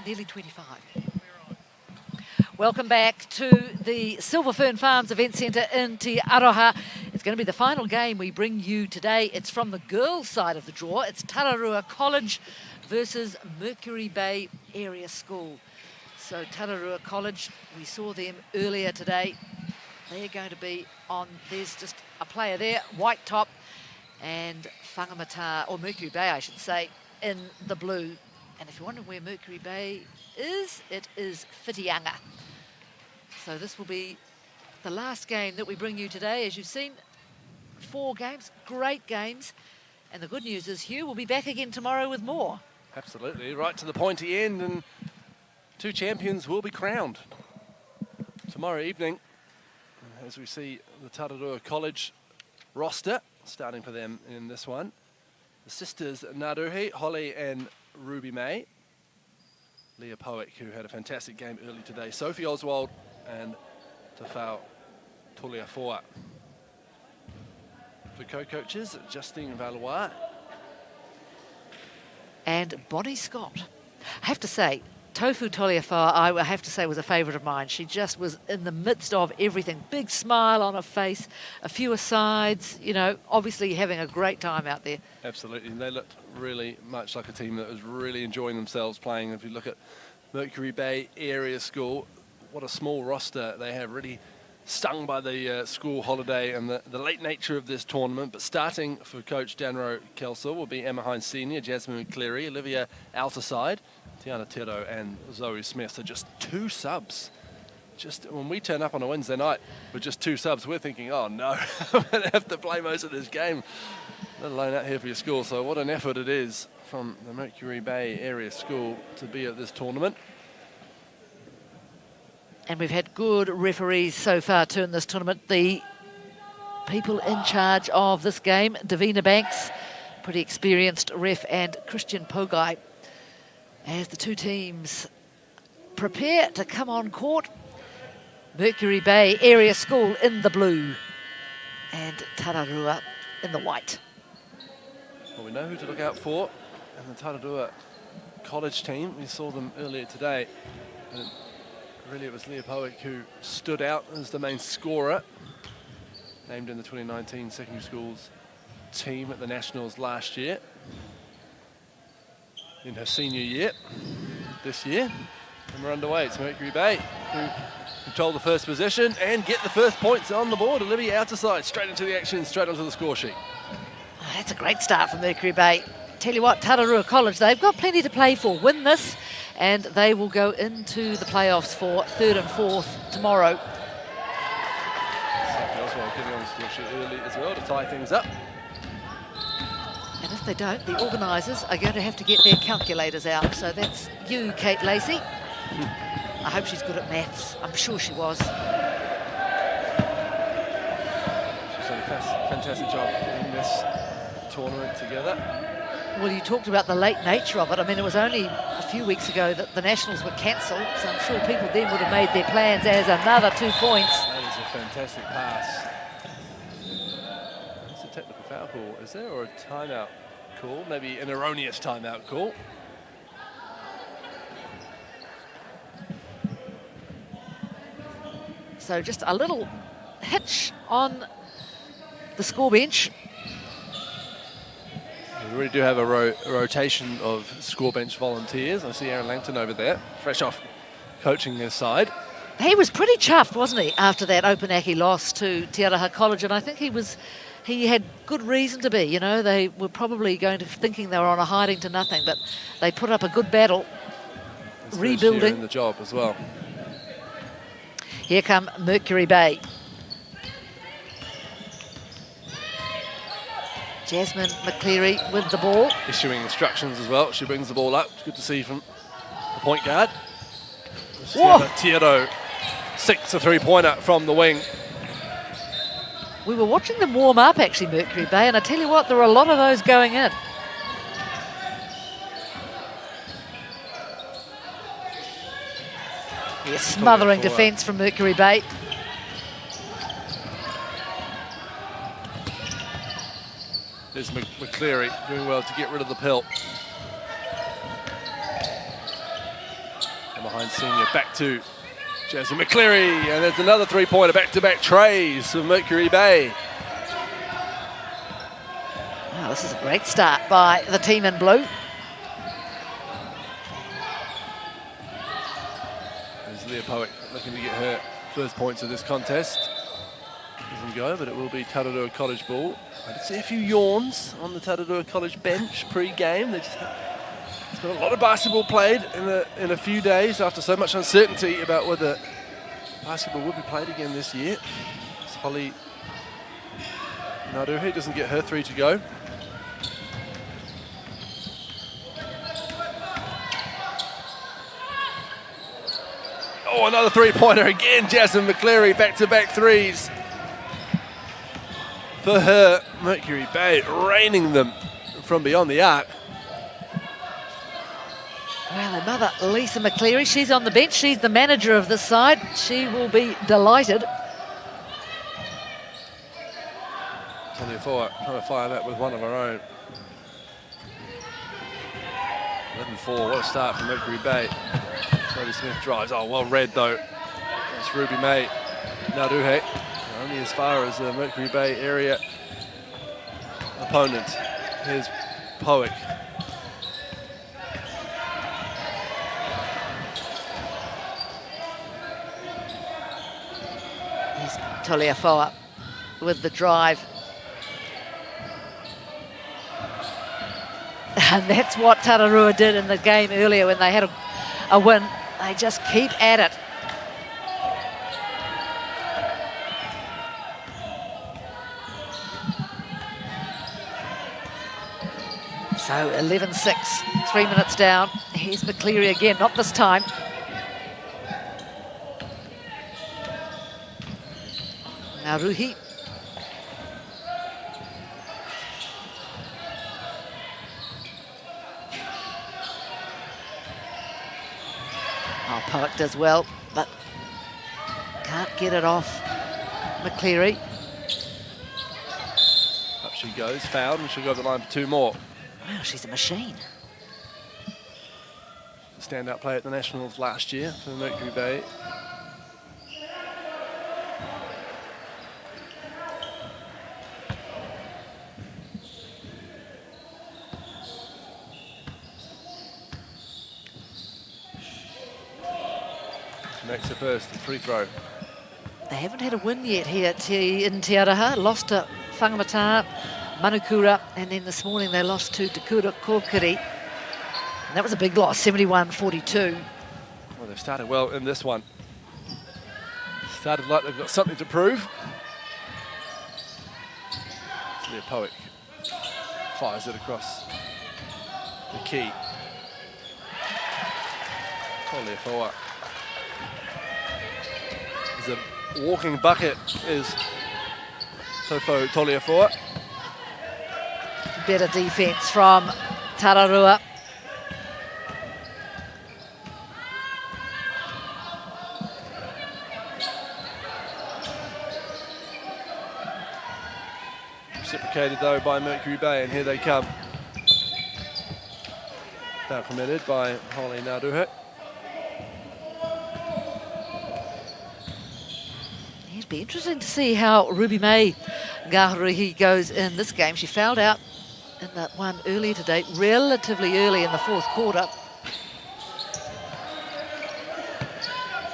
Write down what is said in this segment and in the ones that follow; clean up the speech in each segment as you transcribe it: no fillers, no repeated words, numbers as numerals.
nearly 25. Welcome back to the Silver Fern Farms Event Centre in Te Aroha. It's going to be the final game we bring you today. It's from the girls' side of the draw. It's Tararua College versus Mercury Bay Area School. So Tararua College, we saw them earlier today. They're going to be on, there's just a player there, white top, and Whangamata, or Mercury Bay I should say, in the blue. And if you're wondering where Mercury Bay is, it is Whitianga. So this will be the last game that we bring you today. As you've seen, 4 games, great games. And the good news is Hugh will be back again tomorrow with more. Absolutely, right to the pointy end, and 2 champions will be crowned tomorrow evening as we see the Tararua College roster starting for them in this one. The sisters Naruhi, Holly and Ruby May. Leah Powick, who had a fantastic game early today. Sophie Oswald and Tafau Toliafoa. For co-coaches, Justine Valois. And Bonnie Scott. I have to say, Tofu Toliafoa, I have to say, was a favourite of mine. She just was in the midst of everything. Big smile on her face, a few asides, you know, obviously having a great time out there. Absolutely. They looked really much like a team that was really enjoying themselves playing. If you look at Mercury Bay Area School, what a small roster they have, really stung by the school holiday and the late nature of this tournament. But starting for coach Danro Kelso will be Emma Hines Senior, Jasmine McCleary, Olivia Alterside, Tiana Tero and Zoe Smith. So just 2 subs. Just when we turn up on a Wednesday night with just 2 subs, we're thinking, oh no, I'm going to have to play most of this game, let alone out here for your school. So what an effort it is from the Mercury Bay Area School to be at this tournament. And we've had good referees so far too in this tournament. The people in charge of this game, Davina Banks, pretty experienced ref, and Christian Pogai, as the 2 teams prepare to come on court. Mercury Bay Area School in the blue and Tararua in the white. Well, we know who to look out for, and the Tararua College team, we saw them earlier today. And really, it was Leah Powick who stood out as the main scorer, named in the 2019 secondary schools team at the Nationals last year. In her senior year, this year. And we're underway. It's Mercury Bay who control the first possession and get the first points on the board. Olivia Outerside straight into the action, straight onto the score sheet. Oh, that's a great start for Mercury Bay. Tell you what, Tararua College, they've got plenty to play for. Win this, and they will go into the playoffs for 3rd and 4th tomorrow. Sophie Oswald getting on the score sheet early as well to tie things up. And if they don't, the organisers are going to have to get their calculators out. So that's you, Kate Lacey. I hope she's good at maths. I'm sure she was. She's done a fantastic job in this tournament together. Well, you talked about the late nature of it. I mean, it was only a few weeks ago that the Nationals were cancelled, so I'm sure people then would have made their plans as another 2 points. That is a fantastic pass. That's a technical foul call, is there, or a timeout call? Maybe an erroneous timeout call. So just a little hitch on the score bench. We really do have a rotation of score bench volunteers. I see Aaron Langton over there, fresh off coaching his side. He was pretty chuffed, wasn't he, after that Opunaki loss to Te Aroha College, and I think he had good reason to be. You know, they were probably thinking they were on a hiding to nothing, but they put up a good battle, His rebuilding. first year in the job as well. Here come Mercury Bay. Jasmine McCleary with the ball. Issuing instructions as well. She brings the ball up. It's good to see from the point guard. Tiro, 6 a 3-pointer from the wing. We were watching them warm up, actually, Mercury Bay, and I tell you what, there were a lot of those going in. Yeah, smothering defence from Mercury Bay. There's McCleary doing well to get rid of the pill. behind senior. Back to Jasmine McCleary, and there's another three-pointer, back-to-back trays for Mercury Bay. Wow, this is a great start by the team in blue. There's Leah Powick looking to get her first points of this contest. Doesn't go, but it will be Tararua College ball. I did see a few yawns on the Tararua College bench pre-game. There's been a lot of basketball played in a few days after so much uncertainty about whether basketball would be played again this year. It's Holly Naruhe doesn't get her three to go. Oh, another three-pointer again. Jasmine McCleary, back-to-back threes for her. Mercury Bay raining them from beyond the arc. Well, another Lisa McCleary. She's on the bench. She's the manager of this side. She will be delighted. Tony Four trying to fire that with one of her own. 11-4. What a start from Mercury Bay. Sophie Smith drives. Oh, well read though. It's Ruby May Naruhe. Only as far as the Mercury Bay area opponent. Here's Powick. Here's Toliafoa with the drive. And that's what Tararua did in the game earlier when they had a win. They just keep at it. So 11-6, 3 minutes down. Here's McCleary again, not this time. Now Ruhi. Oh, Powick does well, but can't get it off McCleary. Up she goes, fouled, and she'll go to the line for two more. Wow, she's a machine. Standout play at the Nationals last year for Mercury Bay. Makes her first free throw. They haven't had a win yet here in Te Araha. Lost to Whangamata, Manukura, and then this morning they lost to Te Kura Kokiri. And that was a big loss, 71-42. Well, they've started well in this one. Started like they've got something to prove. Leah Powick fires it across the key. Leah Powick. The walking bucket is Sofo Toliafoa. Better defence from Tararua. Reciprocated though by Mercury Bay, and here they come. Foul committed by Holly Naruhe. It'd be interesting to see how Ruby May Ngaharihi goes in this game. She fouled out in that one earlier today, relatively early in the fourth quarter.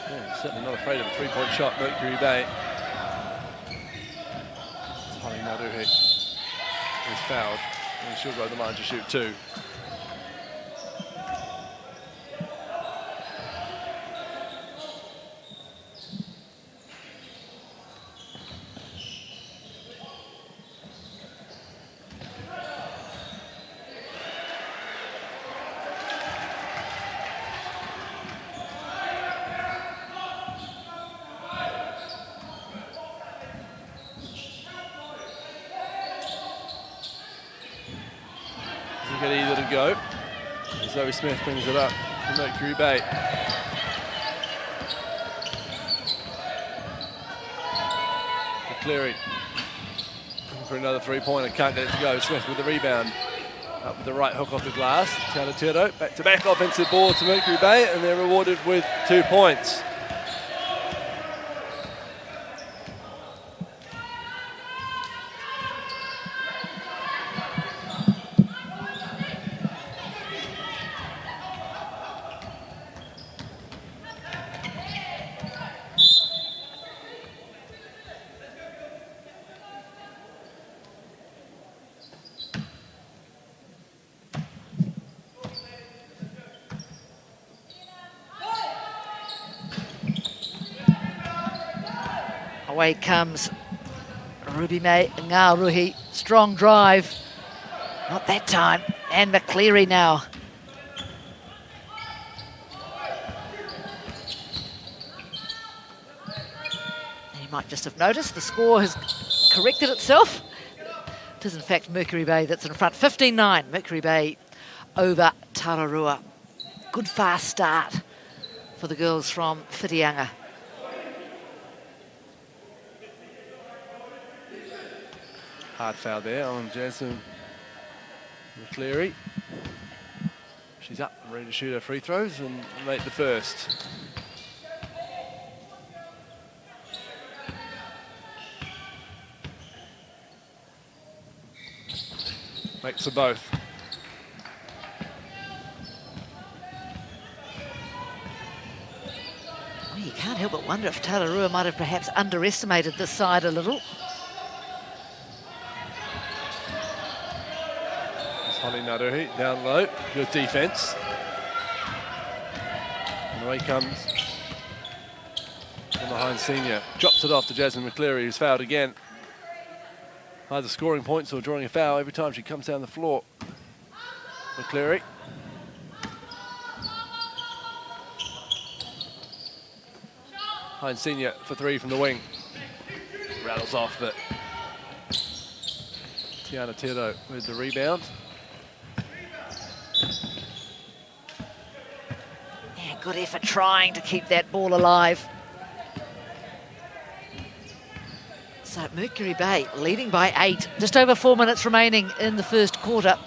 Yeah, certainly not afraid of a three-point shot, Mercury Bay. Holly Naruhe is fouled, and she'll go to the line to shoot two. Get either to go. Zoe Smith brings it up for Mercury Bay. McCleary for another three-pointer, can't get it to go. Smith with the rebound. Up with the right hook off the glass. Tiana Tiro, back-to-back offensive ball to Mercury Bay, and they're rewarded with 2 points. Away comes Ruby May Ngāruhi. Strong drive. Not that time. And McCleary now. You might just have noticed the score has corrected itself. It is in fact Mercury Bay that's in front. 15-9. Mercury Bay over Tararua. Good fast start for the girls from Whitianga. Hard foul there on Jasmine McCleary. She's up and ready to shoot her free throws and make the first. Makes them both. Well, you can't help but wonder if Tararua might have perhaps underestimated this side a little. Holly Ngāruhi down low, good defence. And away comes from behind senior. Drops it off to Jasmine McCleary, who's fouled again. Either scoring points or drawing a foul every time she comes down the floor. McCleary. Hines Senior for 3 from the wing. Rattles off, but Tiana Tiro with the rebound. Yeah, good effort trying to keep that ball alive. So Mercury Bay leading by 8. Just over 4 minutes remaining in the first quarter.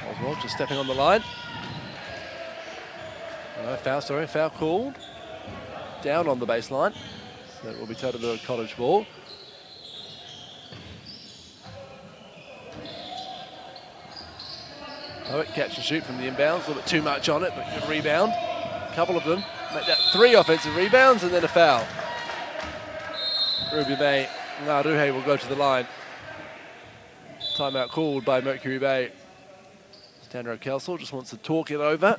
Oswald just stepping on the line. Foul called. Down on the baseline. So it will be Tararua College ball. Catch and shoot from the inbounds. A little bit too much on it, but good rebound. A couple of them. Make that 3 offensive rebounds and then a foul. Ruby May Ngāruhi will go to the line. Timeout called by Mercury Bay. Stanro Kelsall just wants to talk it over.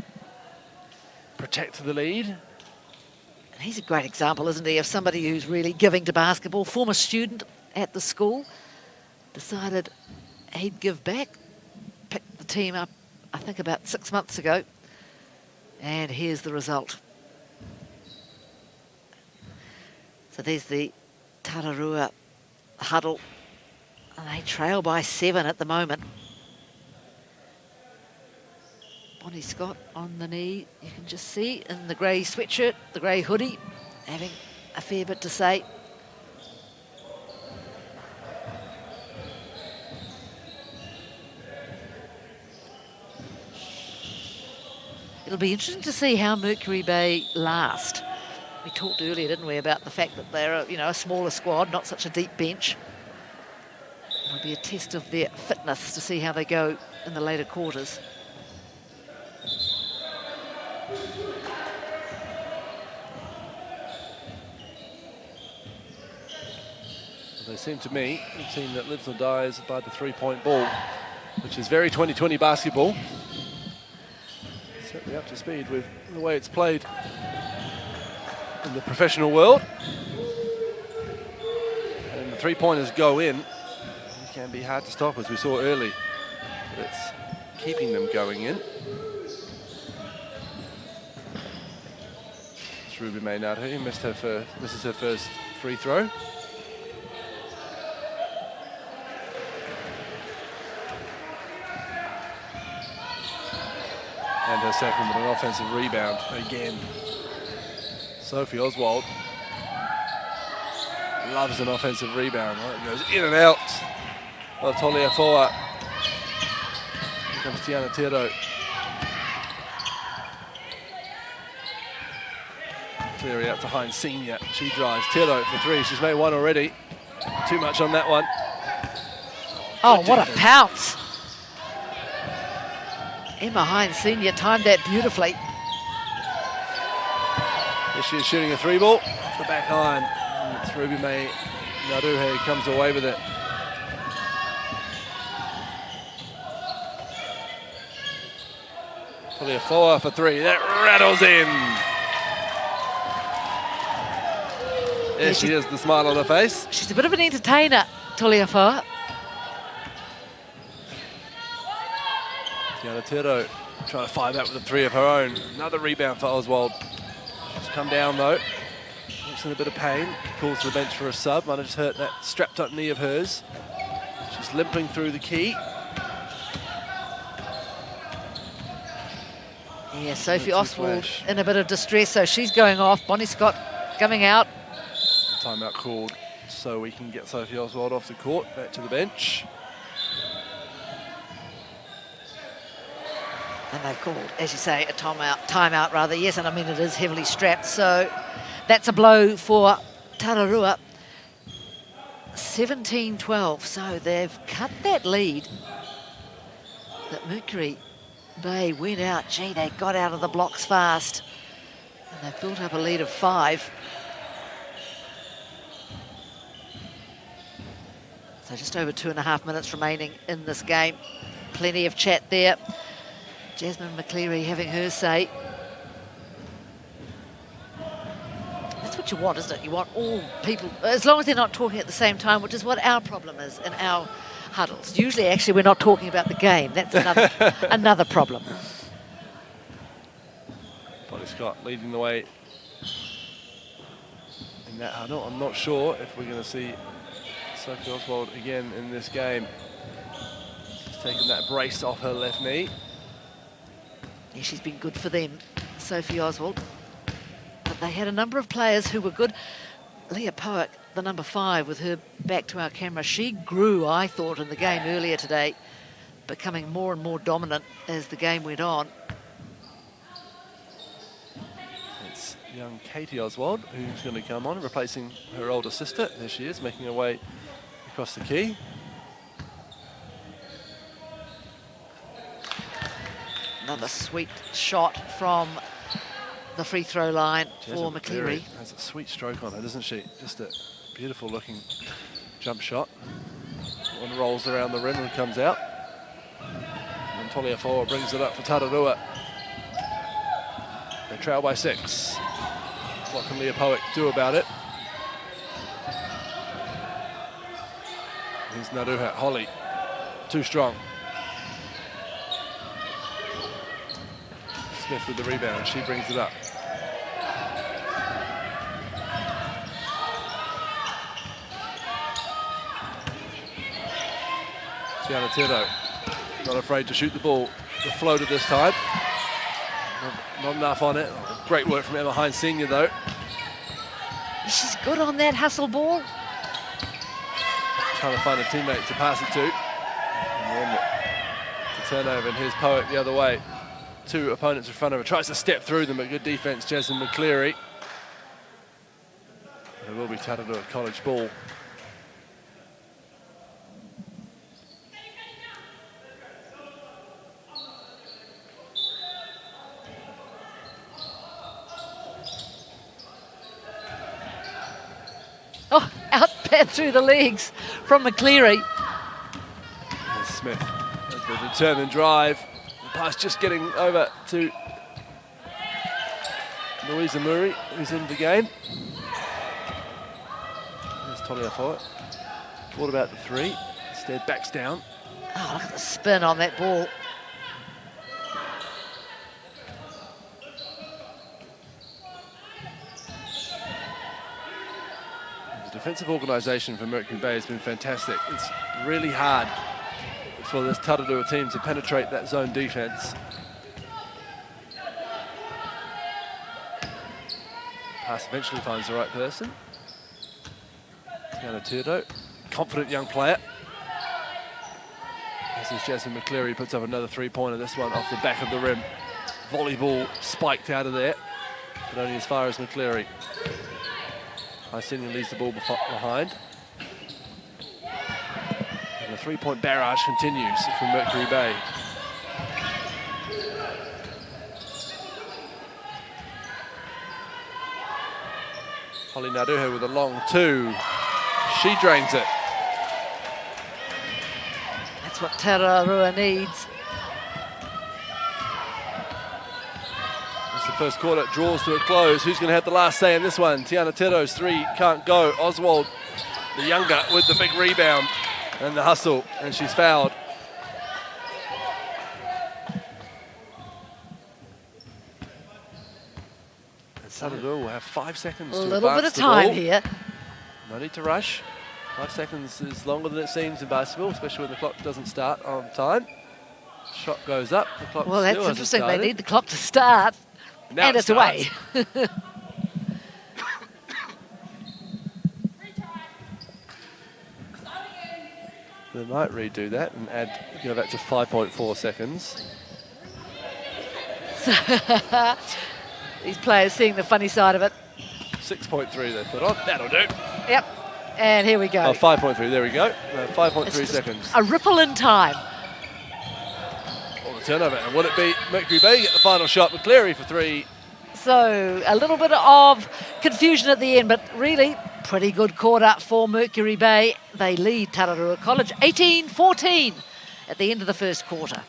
Protect the lead. And he's a great example, isn't he, of somebody who's really giving to basketball. Former student at the school. Decided he'd give back. Picked the team up, I think, about 6 months ago. And here's the result. So there's the Tararua huddle. And they trail by 7 at the moment. Bonnie Scott on the knee, you can just see, in the grey sweatshirt, the grey hoodie, having a fair bit to say. It'll be interesting to see how Mercury Bay last. We talked earlier, didn't we, about the fact that they're a smaller squad, not such a deep bench. It'll be a test of their fitness to see how they go in the later quarters. They seem to me a team that lives or dies by the three-point ball, which is very 2020 basketball. Certainly up to speed with the way it's played in the professional world. And the three-pointers go in. It can be hard to stop, as we saw early. But it's keeping them going in. It's Ruby Maynard who misses her first free throw. and her second with an offensive rebound again. Sophie Oswald loves an offensive rebound. Right? It goes in and out of Toliafoa. Here comes Tiana Tero. Cleary out to Hines Senior. She drives. Tero for three. She's made one already. Too much on that one. Oh, what a pounce. Emma Hines Senior timed that beautifully. Here she is shooting a three ball off the back line. And it's Ruby May Naruhe who comes away with it. Toliafoa for three. That rattles in. There she is, the smile on her face. She's a bit of an entertainer, Toliafoa. Tiana Tero trying to fire that with a three of her own. Another rebound for Oswald. She's come down though. Looks in a bit of pain. Calls to the bench for a sub. Might have just hurt that strapped up knee of hers. She's limping through the key. Yeah, Sophie Oswald in a bit of distress, so she's going off. Bonnie Scott coming out. Timeout called so we can get Sophie Oswald off the court, back to the bench. And they've called, as you say, a timeout rather. Yes, and I mean it is heavily strapped, so that's a blow for Tararua. 17-12, so they've cut that lead that Mercury Bay went out. Gee, they got out of the blocks fast. And they've built up a lead of 5. So just over 2.5 minutes remaining in this game. Plenty of chat there. Jasmine McCleary having her say. That's what you want, isn't it? You want all people, as long as they're not talking at the same time, which is what our problem is in our huddles. Usually, actually, we're not talking about the game. That's another, another problem. Bonnie Scott leading the way in that huddle. I'm not sure if we're going to see Sophie Oswald again in this game. She's taken that brace off her left knee. Yeah, she's been good for them, Sophie Oswald. But they had a number of players who were good. Leah Powick, the number 5, with her back to our camera, she grew, I thought, in the game earlier today, becoming more and more dominant as the game went on. It's young Katie Oswald who's going to come on, replacing her older sister. There she is, making her way across the key. Another sweet shot from the free throw line for McCleary. Has a sweet stroke on her, doesn't she? Just a beautiful looking jump shot. One rolls around the rim and comes out. And Toliafoa brings it up for Tararua. They trail by 6. What can Leah Powick do about it? Here's Naruha Holly. Too strong. Smith with the rebound. She brings it up. Tiana Tero, not afraid to shoot the ball. The floater this time. Not enough on it. Great work from Emma Hines Senior though. She's good on that hustle ball. Trying to find a teammate to pass it to. And then the turnover, and here's Powick the other way. 2 opponents in front of her. Tries to step through them, but good defense, Jasmine McCleary. It will be Tararua College ball. Oh, out pad through the legs from McCleary. There's Smith, the determined drive. The pass just getting over to Louisa Murray, who's in the game. There's Toliafoa. Thought about the 3, instead backs down. Oh, look at the spin on that ball. The defensive organisation for Mercury Bay has been fantastic. It's really hard for this Tararua team to penetrate that zone defence. Pass eventually finds the right person. Tiana Turdo, confident young player. This is Jasmine McCleary, puts up another three-pointer, this one off the back of the rim. Volleyball spiked out of there, but only as far as McCleary. Icenian leaves the ball behind. And the three-point barrage continues from Mercury Bay. Holly Naduho with a long two. She drains it. That's what Tararua needs. That's the first quarter. Draws to a close. Who's going to have the last say in this one? Tiana Tero's three can't go. Oswald, the younger, with the big rebound and the hustle, and she's fouled. Tararua will have 5 seconds to advance the ball. A little bit of time here. No need to rush. 5 seconds is longer than it seems in basketball, especially when the clock doesn't start on time. Shot goes up. The clock Well, still that's hasn't interesting. started. They need the clock to start, Now and it's away. They might redo that and go back to 5.4 seconds. These players seeing the funny side of it. 6.3 they put on. That'll do. Yep. And here we go. Oh, 5.3. There we go. 5.3 seconds. A ripple in time. Or the turnover. And would it be Mercury Bay get the final shot? McCleary for three. So a little bit of confusion at the end, but really pretty good quarter for Mercury Bay. They lead Tararua College 18-14 at the end of the first quarter.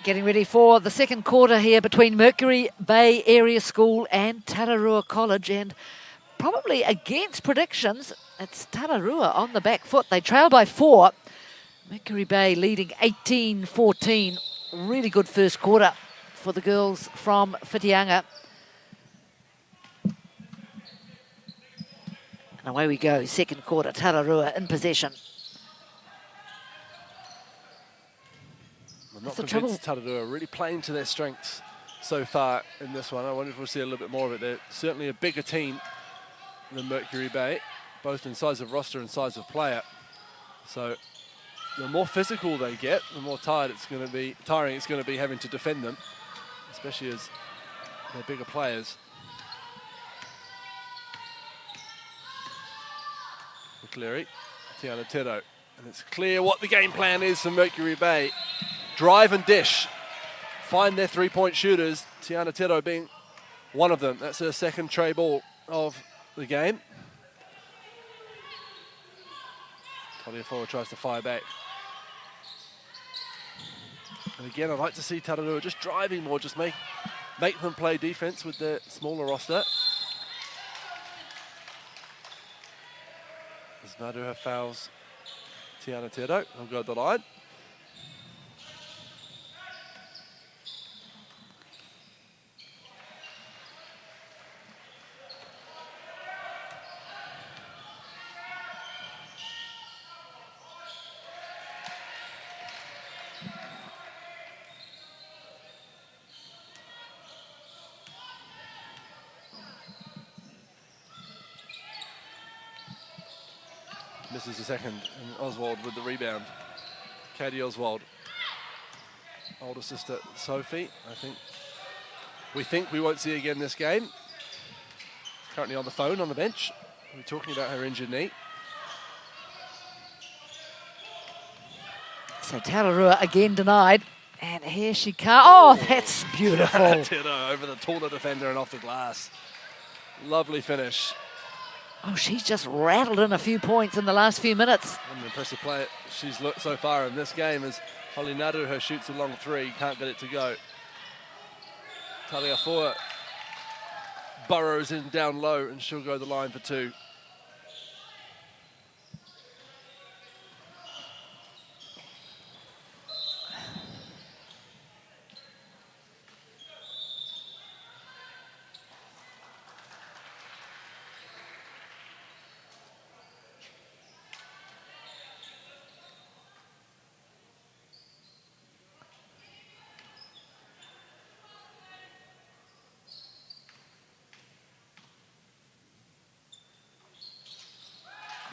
Getting ready for the second quarter here between Mercury Bay Area School and Tararua College, and probably against predictions, it's Tararua on the back foot. They trail by 4. Mercury Bay leading 18-14. Really good first quarter for the girls from Whitianga. And away we go, second quarter, Tararua in possession. I'm not convinced Tararua are really playing to their strengths so far in this one. I wonder if we'll see a little bit more of it. They're certainly a bigger team than Mercury Bay, both in size of roster and size of player. So the more physical they get, the more tiring it's going to be having to defend them, especially as they're bigger players. McCleary, Tiana Tero, and it's clear what the game plan is for Mercury Bay. Drive and dish, find their three-point shooters, Tiana Tero being one of them. That's her second tray ball of the game. Taliafoa tries to fire back. And again, I'd like to see Tararua just driving more, just make them play defense with their smaller roster. As Naduha fouls Tiana Tero, he'll go to the line. Misses the second, and Oswald with the rebound. Katie Oswald, older sister Sophie, I think we think we won't see again this game. Currently on the phone on the bench. We're talking about her injured knee. So Tararua again denied. And here she comes. Oh, that's beautiful. Over the taller defender and off the glass. Lovely finish. Oh, she's just rattled in a few points in the last few minutes. An impressive play she's looked so far in this game as Holly Naruha shoots a long three, can't get it to go. Taliafoa burrows in down low and she'll go the line for two.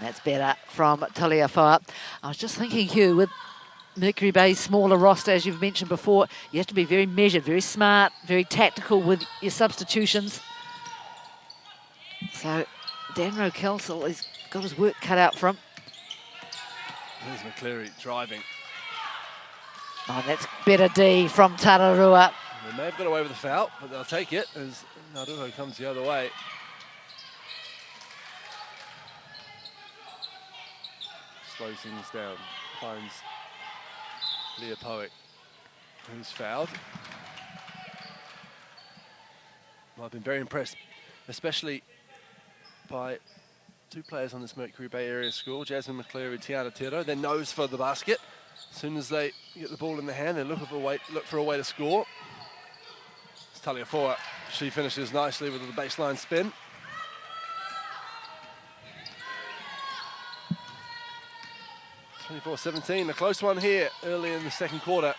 That's better from Taliafoa. I was just thinking, Hugh, with Mercury Bay's smaller roster, as you've mentioned before, you have to be very measured, very smart, very tactical with your substitutions. So Danro Kelsall has got his work cut out for him. There's McCleary driving. Oh, that's better D from Tararua. They may have got away with the foul, but they'll take it as Naruho comes the other way. Slows things down, finds Leah Poick, who's fouled. Well, I've been very impressed, especially by two players on this Mercury Bay area school, Jasmine McCleary, Tiana Tero. Their nose for the basket. As soon as they get the ball in the hand, they look for a way to score. It's Taliafoa. She finishes nicely with the baseline spin. 24-17, a close one here early in the second quarter.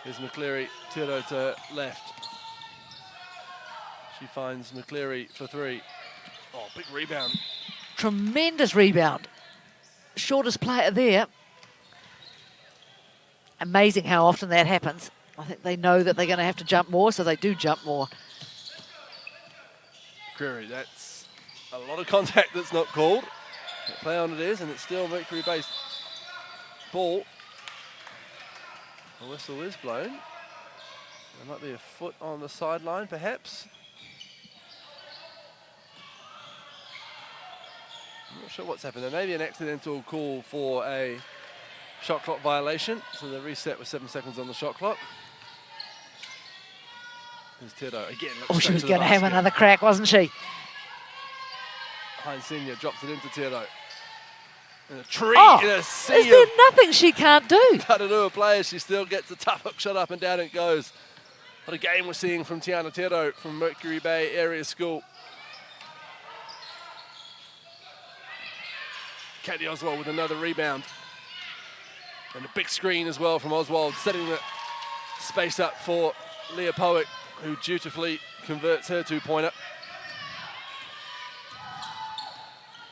Here's McCleary, Tiro to left. She finds McCleary for three. Oh, big rebound. Tremendous rebound. Shortest player there. Amazing how often that happens. I think they know that they're going to have to jump more, so they do jump more. McCleary, that's a lot of contact that's not called. Play on it is, and it's still Mercury-based ball. The whistle is blown. There might be a foot on the sideline, perhaps. I'm not sure what's happened. There may be an accidental call for a shot clock violation, so they reset with 7 seconds on the shot clock. There's Tero again. Oh, she was going to have another crack, wasn't she? Hines Senior drops it into Tero. In a tree, in a sea is there nothing she can't do? Tararua players, she still gets a tough hook shot up and down it goes. What a game we're seeing from Tiana Tero from Mercury Bay Area School. Katie Oswald with another rebound. And a big screen as well from Oswald, setting the space up for Leah Poick, who dutifully converts her two-pointer.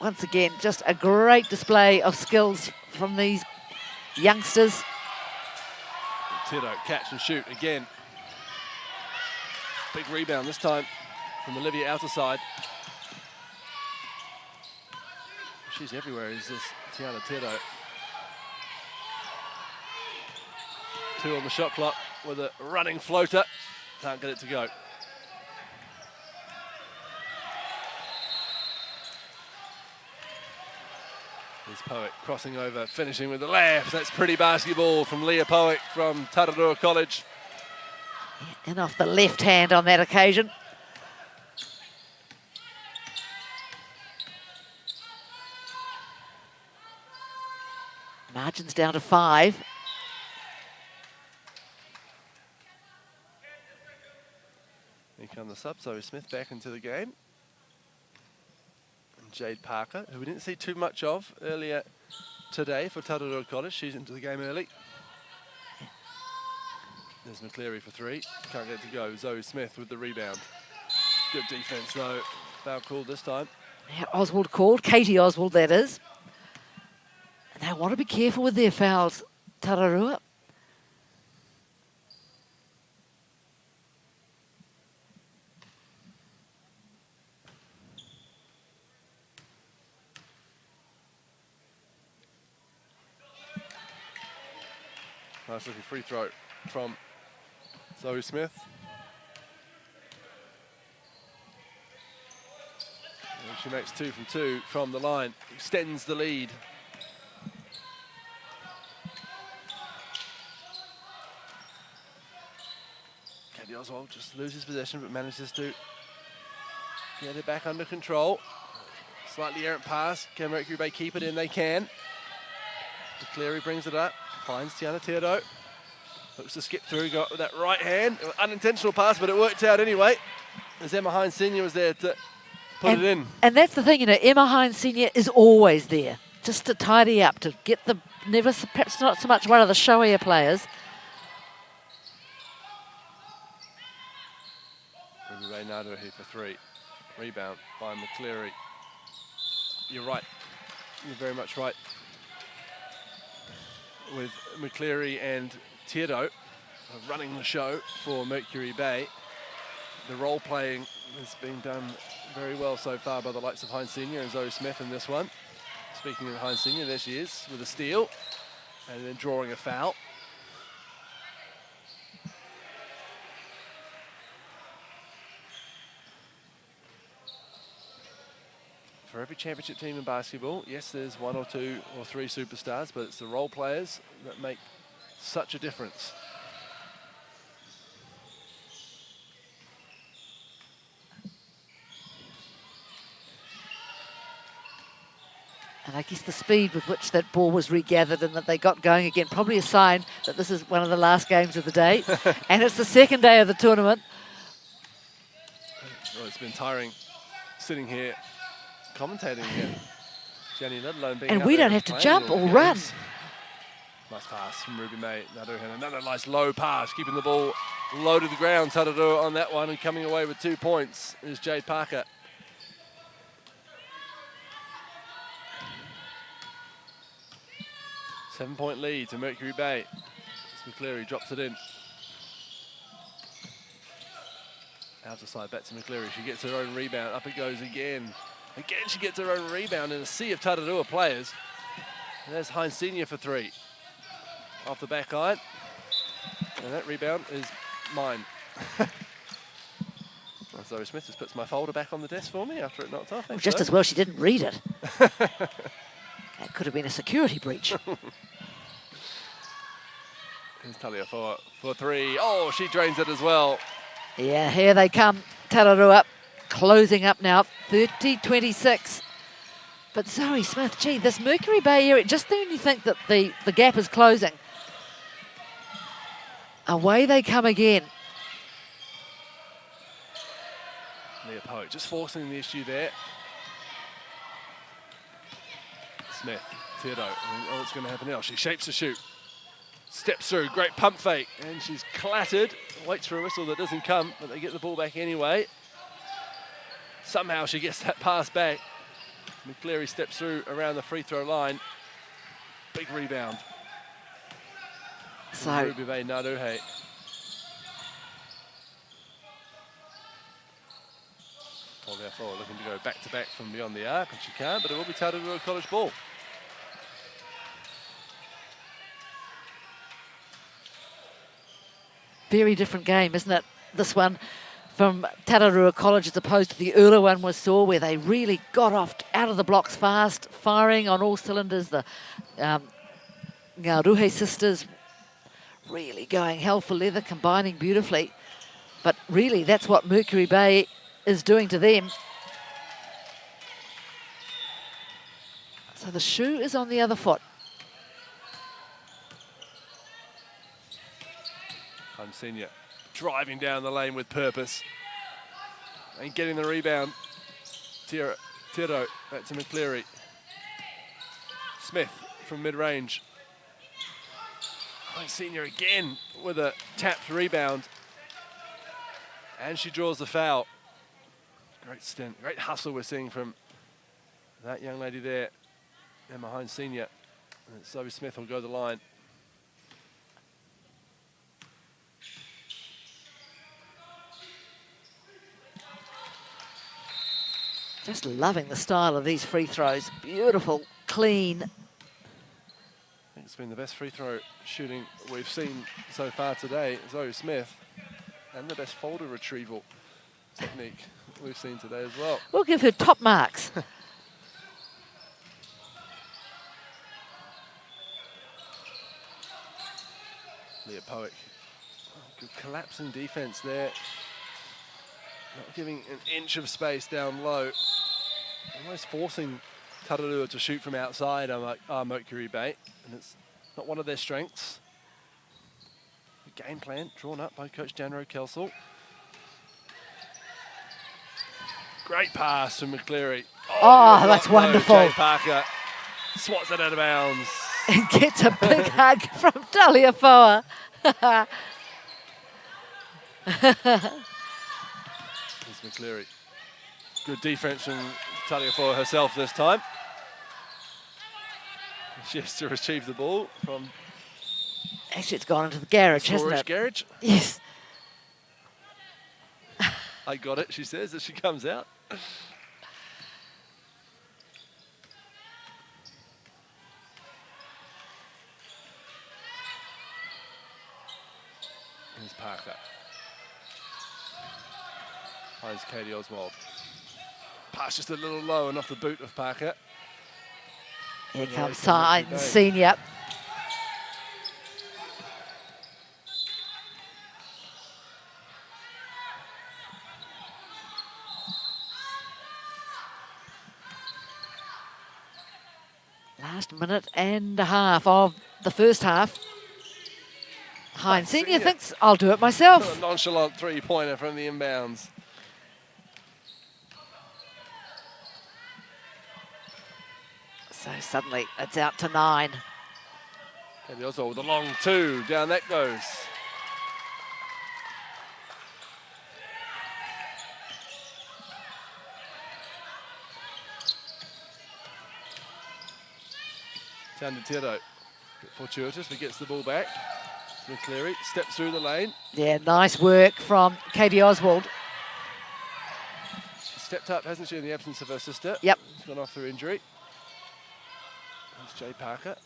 Once again, just a great display of skills from these youngsters. Tiro, catch and shoot again. Big rebound this time from Olivia outside. She's everywhere, is this Tiana Tiro. Two on the shot clock with a running floater. Can't get it to go. There's Poick crossing over, finishing with the left. That's pretty basketball from Leah Poick from Tararua College. And off the left hand on that occasion. Margins down to 5. Here come the subs. Zoe Smith back into the game. And Jade Parker, who we didn't see too much of earlier today for Tararua College. She's into the game early. There's McCleary for three. Can't get it to go. Zoe Smith with the rebound. Good defense though. Foul called this time. Yeah, Oswald called. Katie Oswald, that is. And they want to be careful with their fouls, Tararua. Nice looking free throw from Zoe Smith. And she makes 2 from 2 from the line, extends the lead. Katie Oswald just loses possession but manages to get it back under control. Slightly errant pass. Can Mercury Bay keep it in? They can. Cleary brings it up, finds Tiana Teodo. Looks to skip through, got with that right hand. Unintentional pass, but it worked out anyway. As Emma Hines Senior was there to put it in. And that's the thing, Emma Hines Senior is always there, just to tidy up, to get the, perhaps not so much one of the showier players. Ruby Reynado here for 3. Rebound by McCleary. You're right. You're very much right. With McCleary and Teodo running the show for Mercury Bay. The role playing has been done very well so far by the likes of Hines Senior and Zoe Smith in this one. Speaking of Hines Senior, there she is with a steal and then drawing a foul. For every championship team in basketball, yes, there's 1 or 2 or 3 superstars, but it's the role players that make such a difference. And I guess the speed with which that ball was regathered and that they got going again, probably a sign that this is one of the last games of the day. And it's the second day of the tournament. Well, it's been tiring sitting here, commentating here. Jenny, let alone being And out we there don't have to playing jump all or games. run. Nice pass from Ruby May. Another nice low pass, keeping the ball low to the ground. Tararua on that one, and coming away with 2 points is Jade Parker. Seven-point lead to Mercury Bay. McCleary drops it in. Outer side, back to McCleary. She gets her own rebound. Up it goes again. Again, she gets her own rebound in a sea of Tararua players. And there's Hines Senior for 3. Off the back iron. And that rebound is mine. Well, Zoe Smith just puts my folder back on the desk for me after it knocked off. Well, just as well she didn't read it. That could have been a security breach. Here's Talia for 3. Oh, she drains it as well. Yeah, here they come. Tararua closing up now, 30-26. But Zoe Smith, gee, this Mercury Bay area, just when you think that the gap is closing, away they come again. Leopold just forcing the issue there. Smith, Teodo, oh, what's going to happen now? She shapes the shoot. Steps through, great pump fake, and she's clattered. Waits for a whistle that doesn't come, but they get the ball back anyway. Somehow she gets that pass back. McCleary steps through around the free throw line. Big rebound. So Ruby Bay Naruhe. Talia forward, looking to go back to back from beyond the arc, and she can't, but it will be Tararua College ball. very different game, isn't it? This one from Tararua College as opposed to the earlier one we saw where they really got off out of the blocks fast, firing on all cylinders. The Ngāruhe sisters really going hell for leather, combining beautifully. But really, that's what Mercury Bay is doing to them. So the shoe is on the other foot. Hines Senior driving down the lane with purpose and getting the rebound. Tiro back to McCleary. Smith from mid-range. Hines Senior again with a tapped rebound. And she draws the foul. Great stint, great hustle we're seeing from that young lady there, Emma Hines Senior. And Zoe Smith will go the line. Just loving the style of these free throws. Beautiful, clean. I think it's been the best free throw shooting we've seen so far today, Zoe Smith, and the best folder retrieval technique we've seen today as well. We'll give her top marks. Leah Powick, good collapsing defense there. Not giving an inch of space down low. Almost forcing Tararua to shoot from outside Mercury Bay, and it's not one of their strengths. The game plan drawn up by Coach Danro Kelsall. Great pass from McCleary. Oh, that's wonderful. Jay Parker swats it out of bounds. And gets a big hug from Taliafoa. Here's McCleary. Good defense from Taliafoa herself this time. She has to retrieve the ball from... Actually, it's gone into the garage, hasn't it? Garage. Yes. I got it, she says, as she comes out. Here's Parker. Finds Katie Oswald. Pass just a little low and off the boot of Parker. Here comes Signs Senior. Last minute and a half of the first half. Hines Senior thinks, I'll do it myself. A nonchalant three-pointer from the inbounds. So suddenly it's out to 9. Katie Oswald with a long two. Down that goes. Down to Tiro. Fortuitous, but gets the ball back. McCleary steps through the lane. Yeah, nice work from Katie Oswald. She stepped up, hasn't she, in the absence of her sister? Yep. She's gone off through injury. There's Jay Parker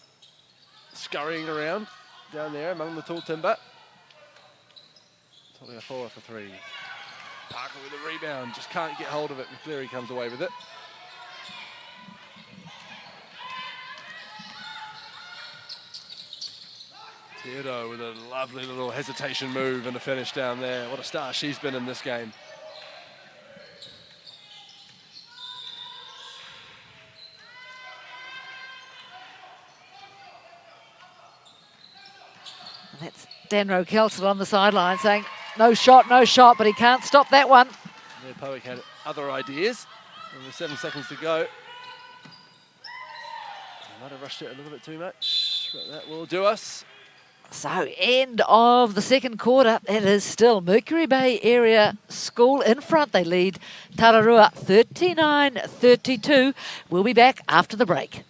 scurrying around down there among the tall timber. Taliafoa for three. Parker with a rebound, just can't get hold of it. McCleary comes away with it. Theodore with a lovely little hesitation move and a finish down there. What a star she's been in this game. And that's Danro Kelsall on the sideline saying, no shot, but he can't stop that one. Yeah, Powick had other ideas. And with 7 seconds to go. He might have rushed it a little bit too much, but that will do us. So, end of the second quarter. It is still Mercury Bay Area School in front. They lead Tararua 39-32. We'll be back after the break.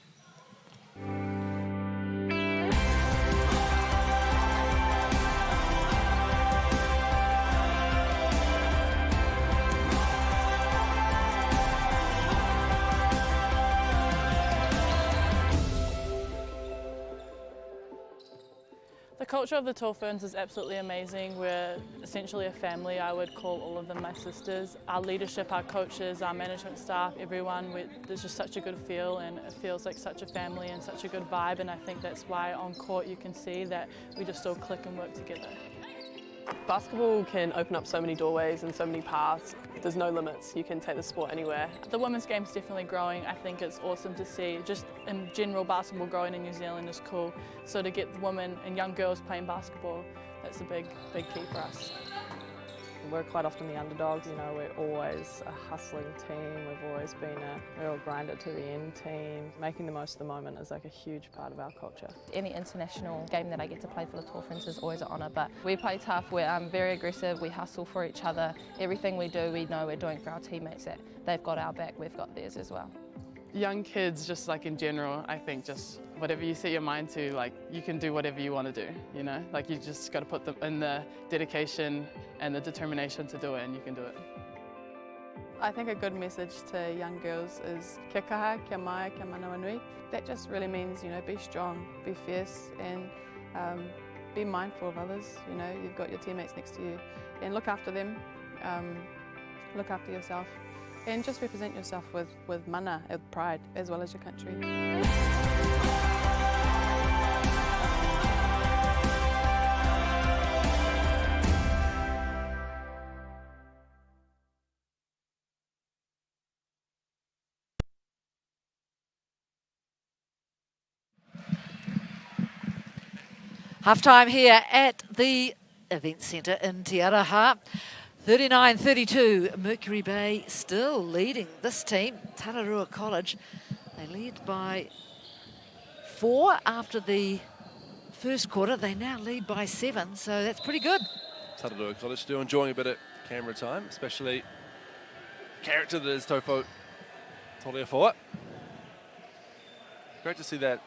The culture of the Tall Ferns is absolutely amazing. We're essentially a family. I would call all of them my sisters. Our leadership, our coaches, our management staff, everyone, there's just such a good feel and it feels like such a family and such a good vibe, and I think that's why on court you can see that we just all click and work together. Basketball can open up so many doorways and so many paths. There's no limits. You can take the sport anywhere. The women's game's definitely growing. I think it's awesome to see. Just in general, basketball growing in New Zealand is cool. So to get the women and young girls playing basketball, that's a big key for us. We're quite often the underdogs, you know, we're always a hustling team. We've always been a real grinder to the end team. Making the most of the moment is like a huge part of our culture. Any international game that I get to play for the Tall Ferns is always an honour, but we play tough, we're very aggressive, we hustle for each other. Everything we do, we know we're doing for our teammates, that they've got our back, we've got theirs as well. Young kids, just like in general, I think just whatever you set your mind to, like you can do whatever you want to do, you know? Like you just got to put in the dedication and the determination to do it, and you can do it. I think a good message to young girls is kia kaha, kia mai, kia manawa nui. That just really means, be strong, be fierce, and be mindful of others. You've got your teammates next to you, and look after them, look after yourself, and just represent yourself with mana, with pride, as well as your country. Half-time here at the event centre in Te Araha. 39-32, Mercury Bay still leading this team. Tararua College, they lead by 4 after the first quarter. They now lead by 7, so that's pretty good. Tararua College still enjoying a bit of camera time, especially the character that is Tofo Toleafoa. Great to see that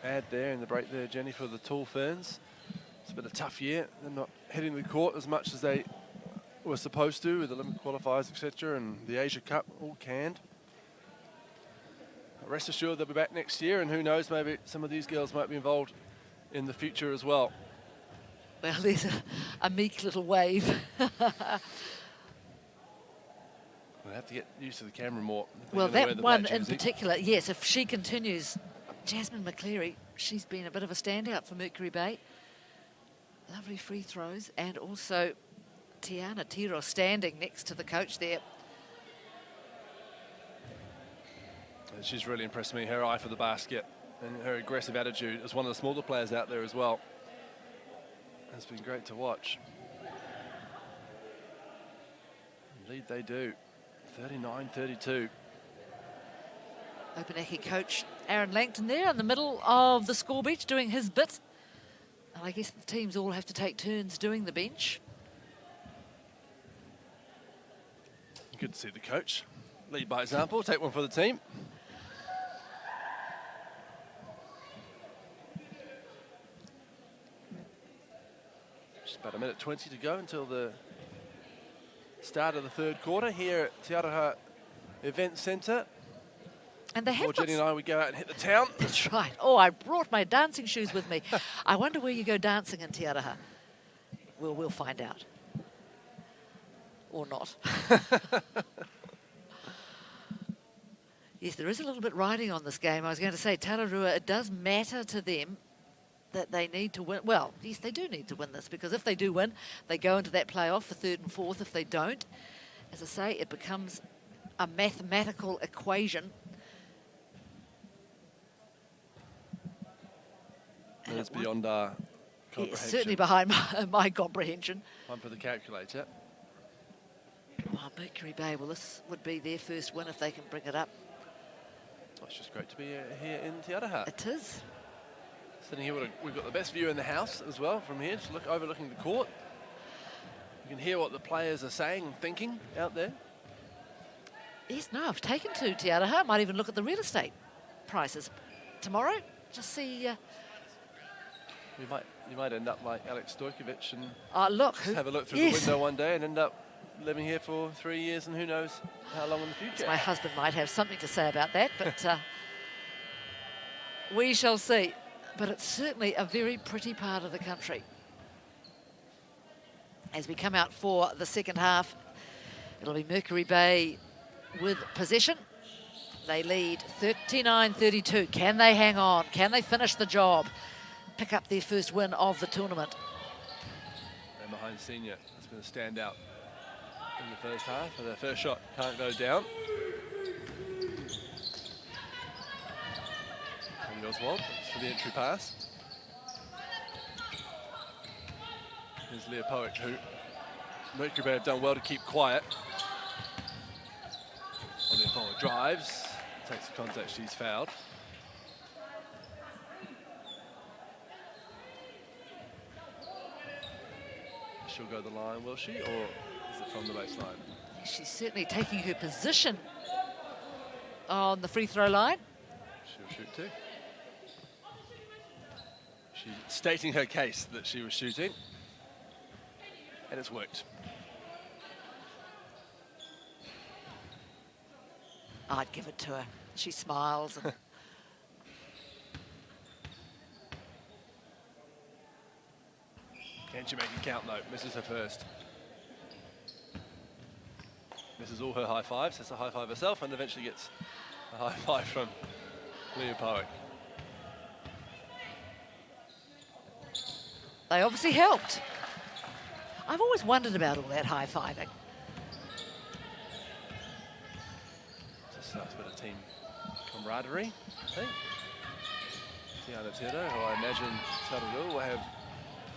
ad there in the break there, Jenny, for the Tall Ferns. It's been a tough year. They're not hitting the court as much as they were supposed to with the Olympic qualifiers, etc., and the Asia Cup all canned. But rest assured they'll be back next year, and who knows, maybe some of these girls might be involved in the future as well. Well, there's a meek little wave. We'll have to get used to the camera more. Well, that one in particular, yes, if she continues, Jasmine McCleary, she's been a bit of a standout for Mercury Bay. Lovely free throws, and also Tiana Tiro standing next to the coach there. And she's really impressed me, her eye for the basket and her aggressive attitude as one of the smaller players out there as well. It's been great to watch. Lead they do, 39-32. Opunake coach Aaron Langton there in the middle of the score beach doing his bit. And I guess the teams all have to take turns doing the bench. Good to see the coach lead by example, take one for the team. Just about a minute 20 to go until the start of the third quarter here at Te Araha Event Centre. And they have Jenny and I, we go out and hit the town. That's right. Oh, I brought my dancing shoes with me. I wonder where you go dancing in Te Araha. We'll find out. Or not. Yes, there is a little bit riding on this game. I was going to say, Tararua, it does matter to them that they need to win. Well, yes, they do need to win this, because if they do win, they go into that playoff for third and fourth. If they don't, as I say, it becomes a mathematical equation. And it's beyond our comprehension. It's certainly behind my comprehension. One for the calculator. Oh, Mercury Bay, well, this would be their first win if they can bring it up. Oh, it's just great to be here in Te Araha. It is. Sitting here, we've got the best view in the house as well from here, just overlooking the court. You can hear what the players are saying and thinking out there. Yes, no, I've taken to Te Araha. Might even look at the real estate prices tomorrow. Just see... You might end up like Alex Stojkovic and just have a look through the window one day and end up living here for 3 years and who knows how long in the future. So my husband might have something to say about that, but we shall see. But it's certainly a very pretty part of the country. As we come out for the second half, it'll be Mercury Bay with possession. They lead 39-32. Can they hang on? Can they finish the job? Pick up their first win of the tournament. And behind Senior, it's been a standout in the first half. But their first shot can't go down. And Oswald for the entry pass. Here's Leah Poick, who Mercury Bay have done well to keep quiet. Oleafoa drives, takes the contact, she's fouled. She'll go the line, will she, or is it from the baseline? She's certainly taking her position on the free throw line. She'll shoot too. She's stating her case that she was shooting, and it's worked. I'd give it to her. She smiles. And Can she make it count, though? Misses her first. Misses all her high fives. Has a high five herself and eventually gets a high five from Leah Powick. they obviously helped. I've always wondered about all that high-fiving. Just a nice bit of team camaraderie, I think. Tiana Tero, who I imagine Tararua will have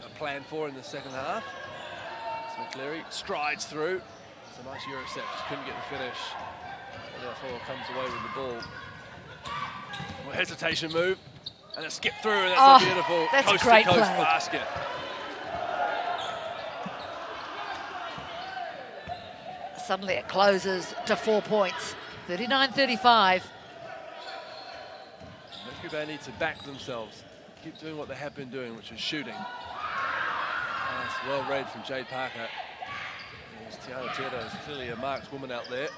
a plan for in the second half. So McCleary strides through. It's a nice Eurostep, just couldn't get the finish. So therefore comes away with the ball. Well, hesitation move, and a skip through, and that's a beautiful coast-to-coast basket. Suddenly it closes to 4 points, 39-35. Mercury Bay need to back themselves, keep doing what they have been doing, which is shooting. Nice, well read from Jade Parker. There's Tiana Tero, is clearly a marked woman out there.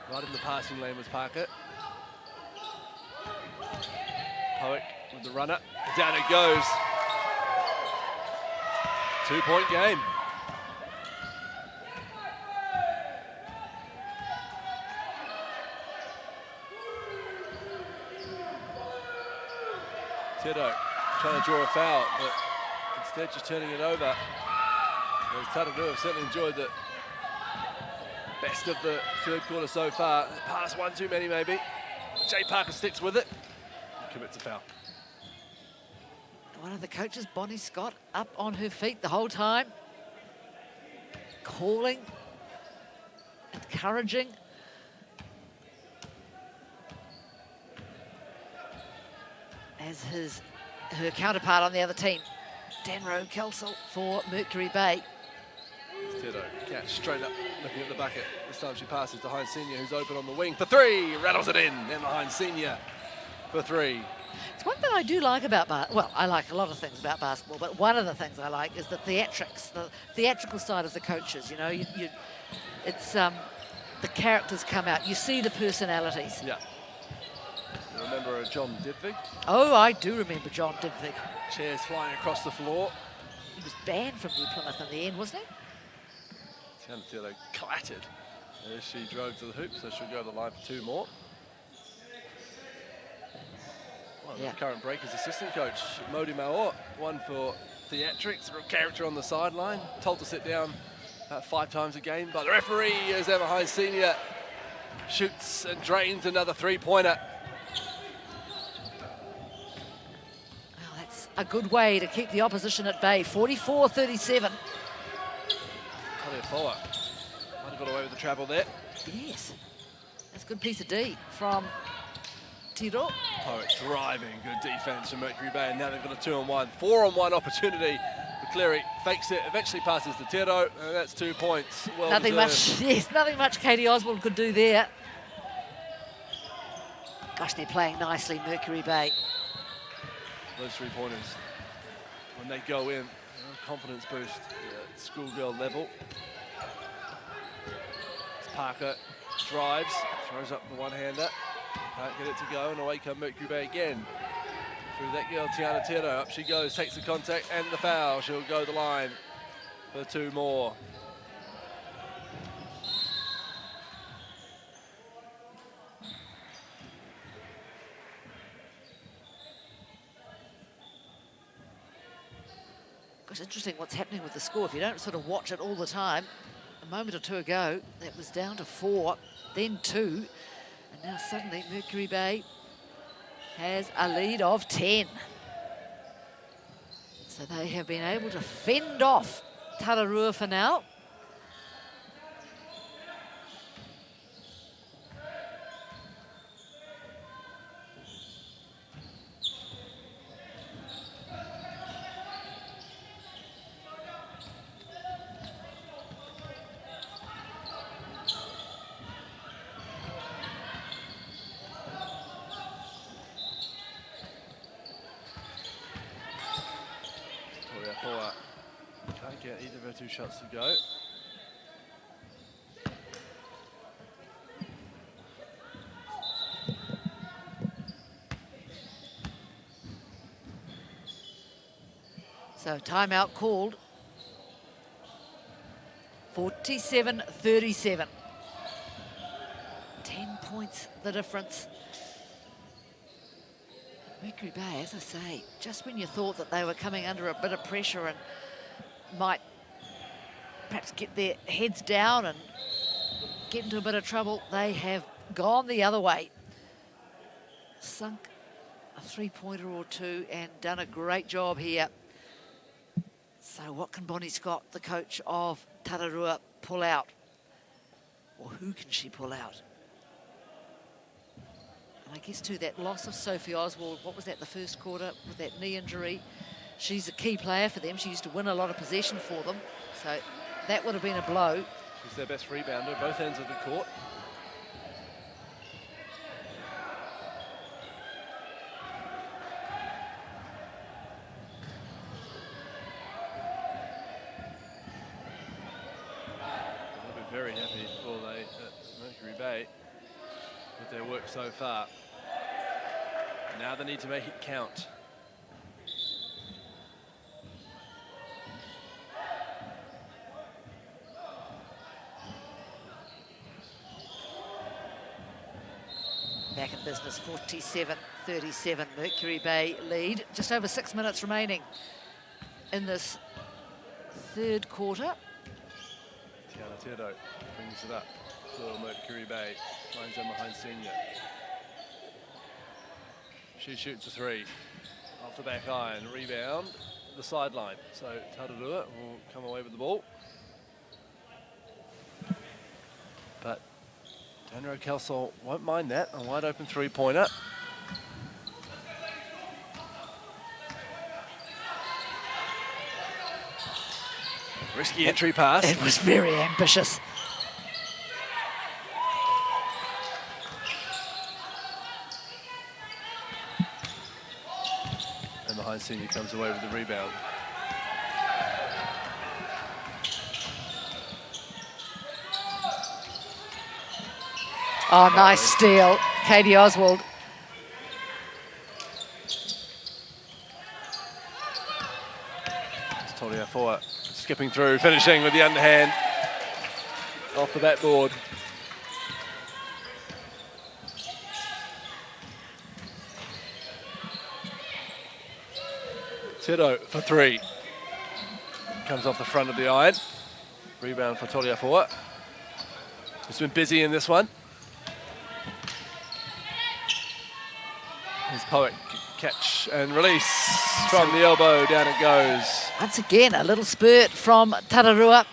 Right in the passing lane was Parker. Powick with the runner, down it goes. 2-point game. Tero trying to draw a foul, but instead just turning it over. Whereas Tararua have certainly enjoyed the best of the third quarter so far. Pass one too many maybe. Jay Parker sticks with it. Commits a foul. One of the coaches, Bonnie Scott, up on her feet the whole time. Calling, encouraging. As her counterpart on the other team, Danro Kelsall for Mercury Bay. Tero catch straight up, looking at the bucket. This time she passes to Hines Senior, who's open on the wing for three. Rattles it in. Emma Hines Senior for three. It's one thing I do like about well, I like a lot of things about basketball, but one of the things I like is the theatrics, the theatrical side of the coaches. You know, it's the characters come out. You see the personalities. Yeah. You remember John Dibvig? Oh, I do remember John Dibvig. Chairs flying across the floor. He was banned from New Plymouth in the end, wasn't he? Tiana Tero clattered as she drove to the hoop, so she'll go to the line for two more. Well, the current Breakers assistant coach, Modi Maor, one for theatrics, a real character on the sideline, told to sit down 5 times a game by the referee as Emma Hines Senior shoots and drains another three-pointer. Well, that's a good way to keep the opposition at bay, 44-37. Talia Foa might have got away with the travel there. Yes, that's a good piece of D from Tiro. Powick driving, good defense from Mercury Bay, and now they've got a 2-on-1, 4-on-1 opportunity. McCleary fakes it, eventually passes to Tiro, and that's 2 points. Well Nothing deserved. much, yes, nothing much Katie Oswald could do there. Gosh, they're playing nicely, Mercury Bay. Those 3-pointers, when they go in, confidence boost at schoolgirl level. As Parker drives, throws up the one-hander. Can't get it to go, and away come Mercury Bay again. Through that girl, Tiana Tero, up she goes, takes the contact and the foul. She'll go the line for 2 more. Gosh, interesting what's happening with the score. If you don't sort of watch it all the time, a moment or two ago, that was down to 4, then 2. And now suddenly Mercury Bay has a lead of 10. So they have been able to fend off Tararua for now. Can't get either of her 2 shots to go. So timeout called. 47-37. 10 points the difference. Mercury Bay, as I say, just when you thought that they were coming under a bit of pressure and might perhaps get their heads down and get into a bit of trouble, they have gone the other way. Sunk a three-pointer or two and done a great job here. So what can Bonnie Scott, the coach of Tararua, pull out? Or who can she pull out? And I guess too, that loss of Sophie Oswald, what was that, the first quarter with that knee injury? She's a key player for them. She used to win a lot of possession for them. So that would have been a blow. She's their best rebounder, both ends of the court. Very happy, will they, at Mercury Bay with their work so far. Now they need to make it count. Back in business, 47-37. Mercury Bay lead. Just over 6 minutes remaining in this third quarter. Tiana Tierdo brings it up for Mercury Bay. Lines in behind Senior. She shoots a three. Off the back iron. Rebound. The sideline. So Tararua will come away with the ball. But Daniel Kelsall won't mind that. A wide open three-pointer. Risky entry pass. It was very ambitious. And behind Senior comes away with the rebound. Oh, nice steal. Katie Oswald. It's Tolia Foa skipping through, finishing with the underhand off the backboard. Tito for three. Comes off the front of the iron. Rebound for Tolia Foa. It's been busy in this one. His Poet catch and release from the elbow, down it goes. Once again, a little spurt from Tararua.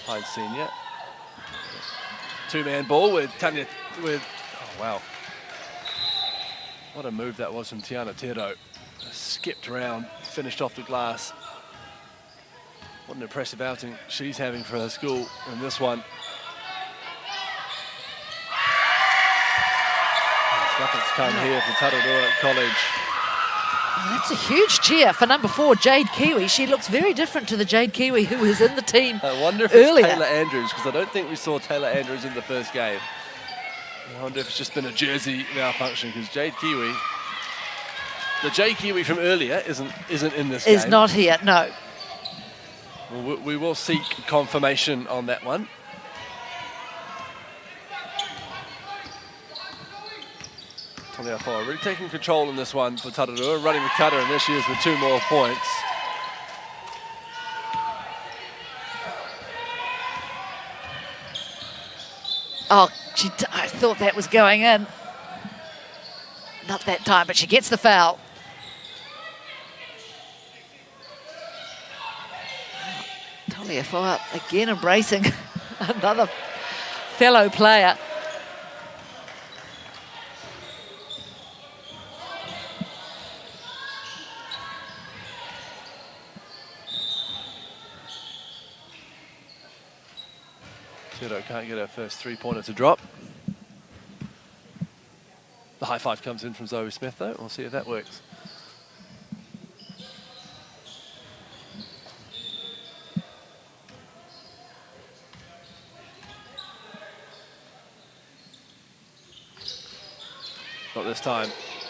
Hyde Senior. Two-man ball with Tanya, oh wow. What a move that was from Tiana Tierdo. Skipped around, finished off the glass. What an impressive outing she's having for her school in this one. Buckets come here from Tararua College. Oh, that's a huge cheer for number 4, Jade Kiwi. She looks very different to the Jade Kiwi who was in the team I wonder if earlier. it's Taylor Andrews, because I don't think we saw Taylor Andrews in the first game. I wonder if it's just been a jersey malfunction, because Jade Kiwi, the Jade Kiwi from earlier isn't in this game. Is not here, no. Well, we will seek confirmation on that one. Tolia Foa really taking control in this one for Tararua, running the cutter, and there she is with 2 more points. Oh, I thought that was going in. Not that time, but she gets the foul. Tolia Foa again embracing another fellow player. Tito can't get her first three-pointer to drop. The high five comes in from Zoe Smith, though. We'll see if that works. this time.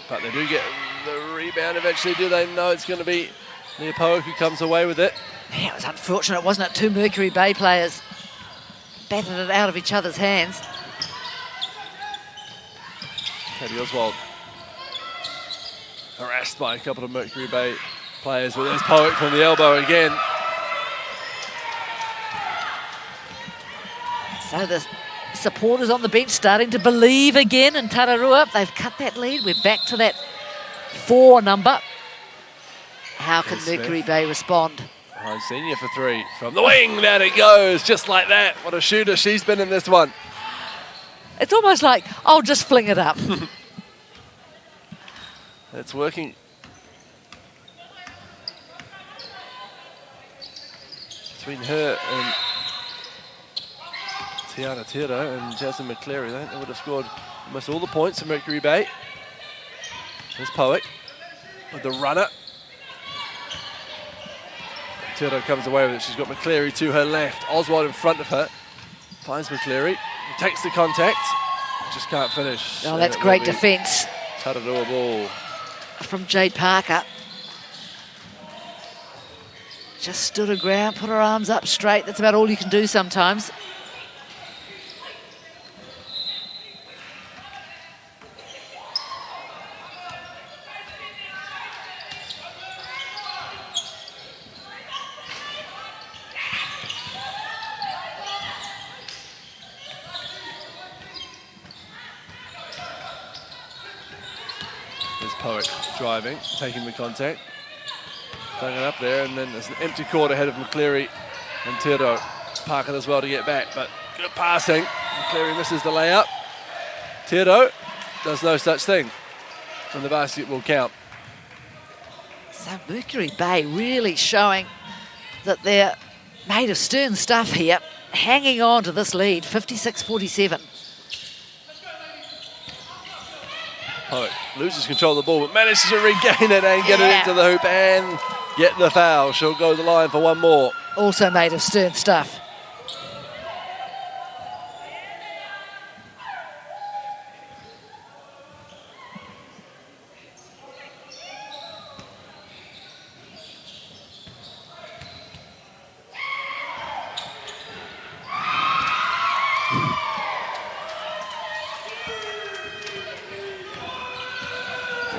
But they do get the rebound eventually, do they? No, it's going to be Leopold who comes away with it. Yeah, it was unfortunate, wasn't it? Two Mercury Bay players batted it out of each other's hands. Katie Oswald harassed by a couple of Mercury Bay players, but there's Poet from the elbow again. So the supporters on the bench starting to believe again in Tararua. They've cut that lead. We're back to that 4 number. How can Mercury Bay respond? High Senior for 3 from the wing. There it goes, just like that. What a shooter she's been in this one. It's almost like, I'll just fling it up. It's working. Between her and Tiana Tiro and Jasmine McCleary, I think they would have scored almost all the points for Mercury Bay. There's Poet with the runner. Tiro comes away with it. She's got McCleary to her left. Oswald in front of her. Finds McCleary. He takes the contact. Just can't finish. Oh, that's great defence. Tararua ball. From Jade Parker. Just stood her ground, put her arms up straight. That's about all you can do sometimes. Poet driving, taking the contact, throwing it up there, and then there's an empty court ahead of McCleary and Tiro. Parker as well to get back, but good passing. McCleary misses the layup. Tiro does no such thing, and the basket will count. So Mercury Bay really showing that they're made of stern stuff here, hanging on to this lead, 56-47. Poet loses control of the ball, but manages to regain it and get it into the hoop and get the foul. She'll go to the line for one more. Also made of stern stuff.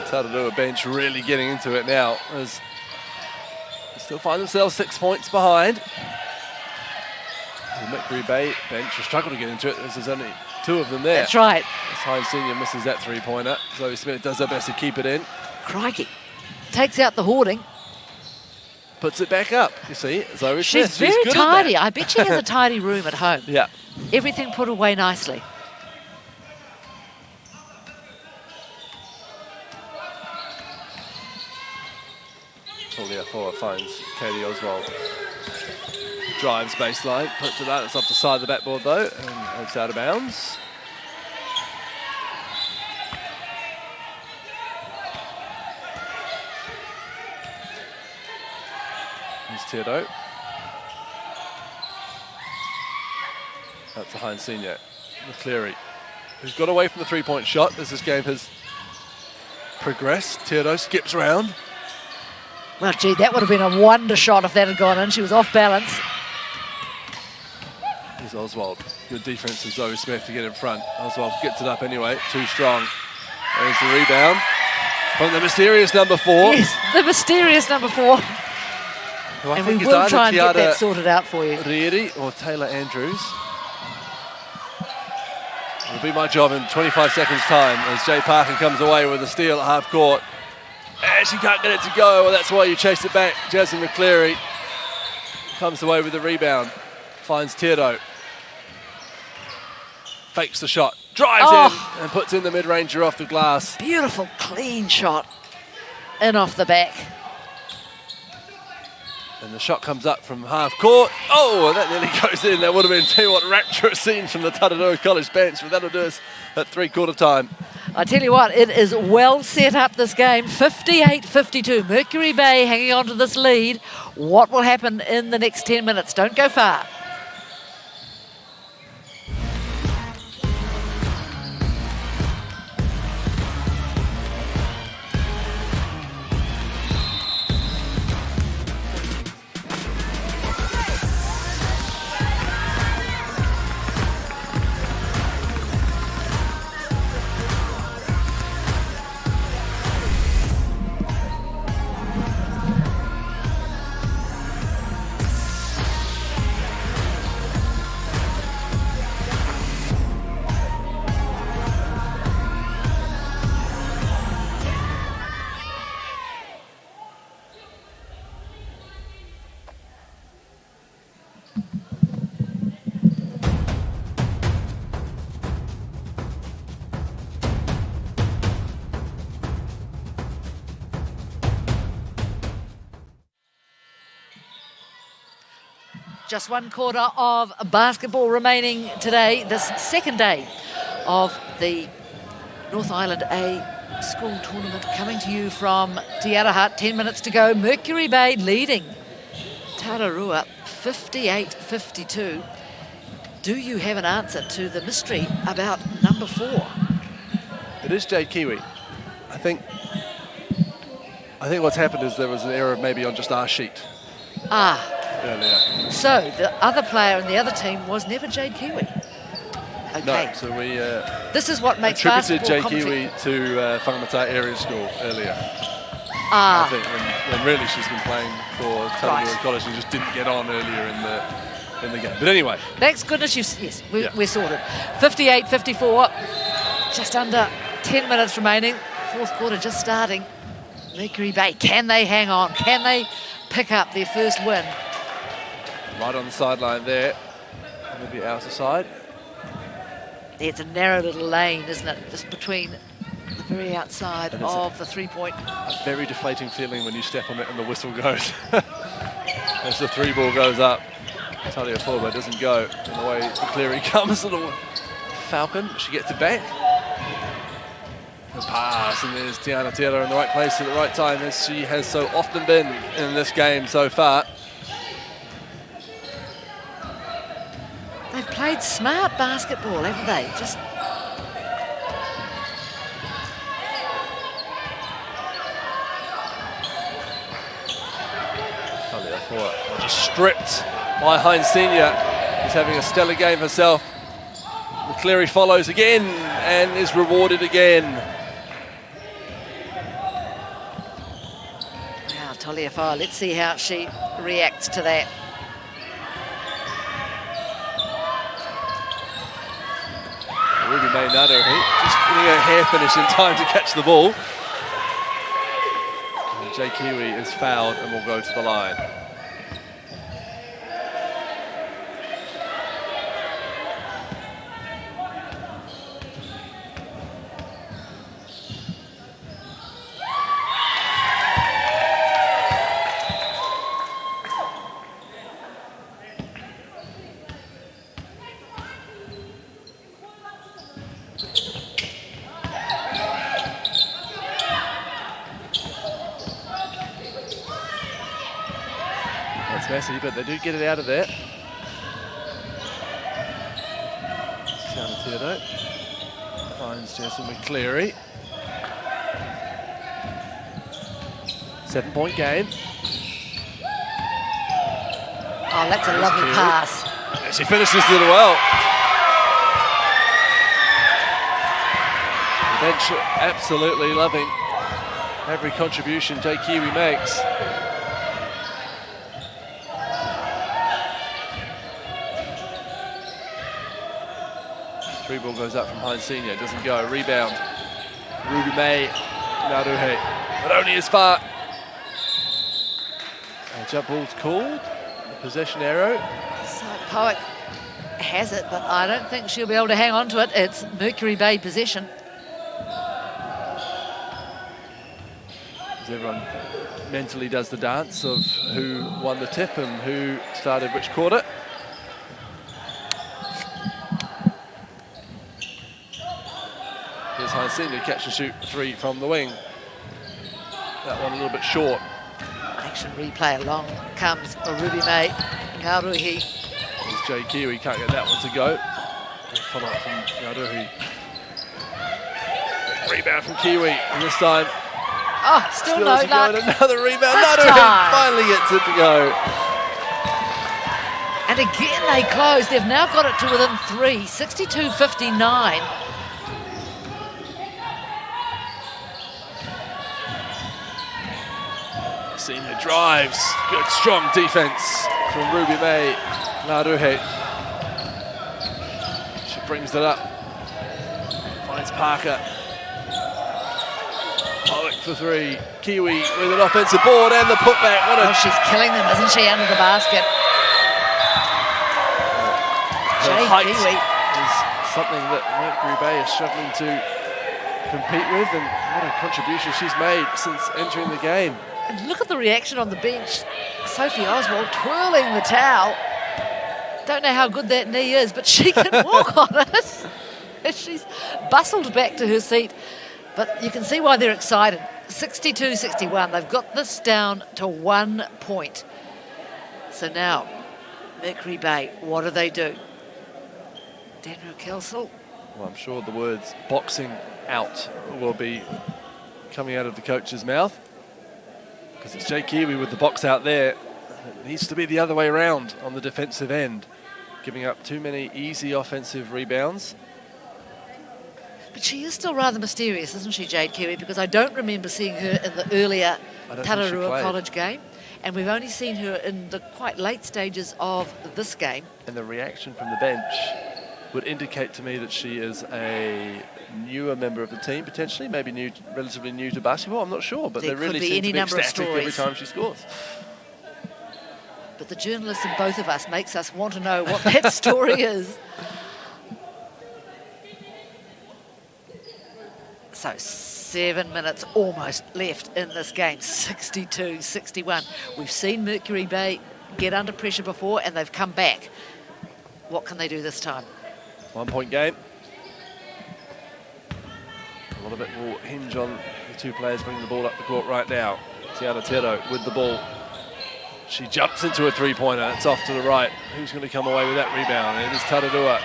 Tararua bench really getting into it now as they still find themselves 6 points behind. The Mercury Bay bench will struggle to get into it as there's only 2 of them there. That's right. As Hines Senior misses that 3-pointer. Zoe Smith does her best to keep it in. Crikey. Takes out the hoarding. Puts it back up, you see. Zoe She's Smith. very good tidy. At that. I bet she has a tidy room at home. Yeah. Everything put away nicely. Julia Four finds Katie Oswald. Drives baseline, puts it out. It's off the side of the backboard though, and it's out of bounds. Here's Tiro. That's a Hines Senior. McCleary, who's got away from the 3-point shot as this game has progressed. Tiro skips round. Well, gee, that would have been a wonder shot if that had gone in. She was off balance. Here's Oswald. Good defense from Zoe Smith to get in front. Oswald gets it up anyway. Too strong. There's the rebound from the mysterious number 4. Yes, the mysterious number 4. Who I and think we is will either try and get that Tiana sorted out for you. Rieri or Taylor Andrews. It'll be my job in 25 seconds' time as Jay Parker comes away with a steal at half court. And she can't get it to go. Well, that's why you chased it back. Jasmine McCleary comes away with the rebound. Finds Tiro. Fakes the shot. Drives in and puts in the mid-ranger off the glass. Beautiful, clean shot. In off the back. And the shot comes up from half court. Oh, and that nearly goes in. That would have been, tell you what, rapturous scenes from the Tararua College bench, but that'll do us at 3/4 time. I tell you what, it is well set up, this game. 58-52. Mercury Bay hanging on to this lead. What will happen in the next 10 minutes? Don't go far. Just one quarter of basketball remaining today, this second day of the North Island A school tournament, coming to you from Te Araha. 10 minutes to go. Mercury Bay leading Tararua 58-52. Do you have an answer to the mystery about number 4? It is Jade Kiwi. I think what's happened is there was an error maybe on just our sheet earlier. So the other player in the other team was never Jade Kiwi. Okay. No, so we this is what makes attributed basketball Jade Kiwi to Whangamatai Area School earlier. Ah. I think when really she's been playing for Tararua College and just didn't get on earlier in the game. But anyway. Thanks goodness we're sorted. 58-54, just under 10 minutes remaining. Fourth quarter just starting. Mercury Bay, can they hang on? Can they pick up their first win? Right on the sideline there. Maybe outer side. It's a narrow little lane, isn't it? Just between the very outside of the three-point. A very deflating feeling when you step on it and the whistle goes. As the 3 ball goes up, Talia Forba doesn't go. And the way Cleary comes, little Falcon, she gets it back. The pass, and there's Tiana Tera in the right place at the right time, as she has so often been in this game so far. They've played smart basketball, haven't they? Just just stripped by Hines Senior. She's having a stellar game herself. Cleary follows again and is rewarded again. Now Taliafoa, let's see how she reacts to that. Ruby Maynado just getting her hair finish in time to catch the ball. And Jay Kiwi is fouled and will go to the line. Messy, but they do get it out of there. Tiana Teodo finds Jessamine McCleary. 7-point game. Oh, that's a lovely pass. And she finishes it well. The bench absolutely loving every contribution Jay Kiwi makes. Three ball goes up from Hines Senior, doesn't go. Rebound. Ruby May, Naruhe, but only as far. Jump ball's called. The possession arrow. So Poick has it, but I don't think she'll be able to hang on to it. It's Mercury Bay possession. As everyone mentally does the dance of who won the tip and who started which quarter. Here's Hines Senior, catch and shoot 3 from the wing. That one a little bit short. Action replay along comes Ruby May Ngauruhi. There's Jay Kiwi, can't get that one to go. Follow up from Ngauruhi. Rebound from Kiwi, and this time. Oh, still no luck. Another rebound. Ngauruhi finally gets it to go. And again they close. They've now got it to within 3, 62-59. Senior drives, good strong defense from Ruby May Ngauruhi. She brings it up, finds Parker. Pollock for 3, Kiwi with an offensive board and the putback. She's killing them, isn't she, under the basket? Her height is something that Mercury Bay is struggling to compete with, and what a contribution she's made since entering the game. And look at the reaction on the bench. Sophie Oswald twirling the towel. Don't know how good that knee is, but she can walk on it. She's bustled back to her seat. But you can see why they're excited. 62-61. They've got this down to 1 point. So now, Mercury Bay, what do they do? Daniel Kelsel. Well, I'm sure the words boxing out will be coming out of the coach's mouth, because it's Jake Kiwi with the box out there. It needs to be the other way around on the defensive end, giving up too many easy offensive rebounds. But she is still rather mysterious, isn't she, Jade Kiwi? Because I don't remember seeing her in the earlier Tararua College game. And we've only seen her in the quite late stages of this game. And the reaction from the bench would indicate to me that she is a newer member of the team, potentially, maybe new, relatively new to basketball. I'm not sure, but there they really seem to be ecstatic every time she scores. But the journalist in both of us makes us want to know what that story is. So 7 minutes almost left in this game, 62-61. We've seen Mercury Bay get under pressure before and they've come back. What can they do this time? 1 point game. A lot of it will hinge on the two players bringing the ball up the court right now. Tiana Tero with the ball. She jumps into a three-pointer. It's off to the right. Who's going to come away with that rebound? It is Tararua.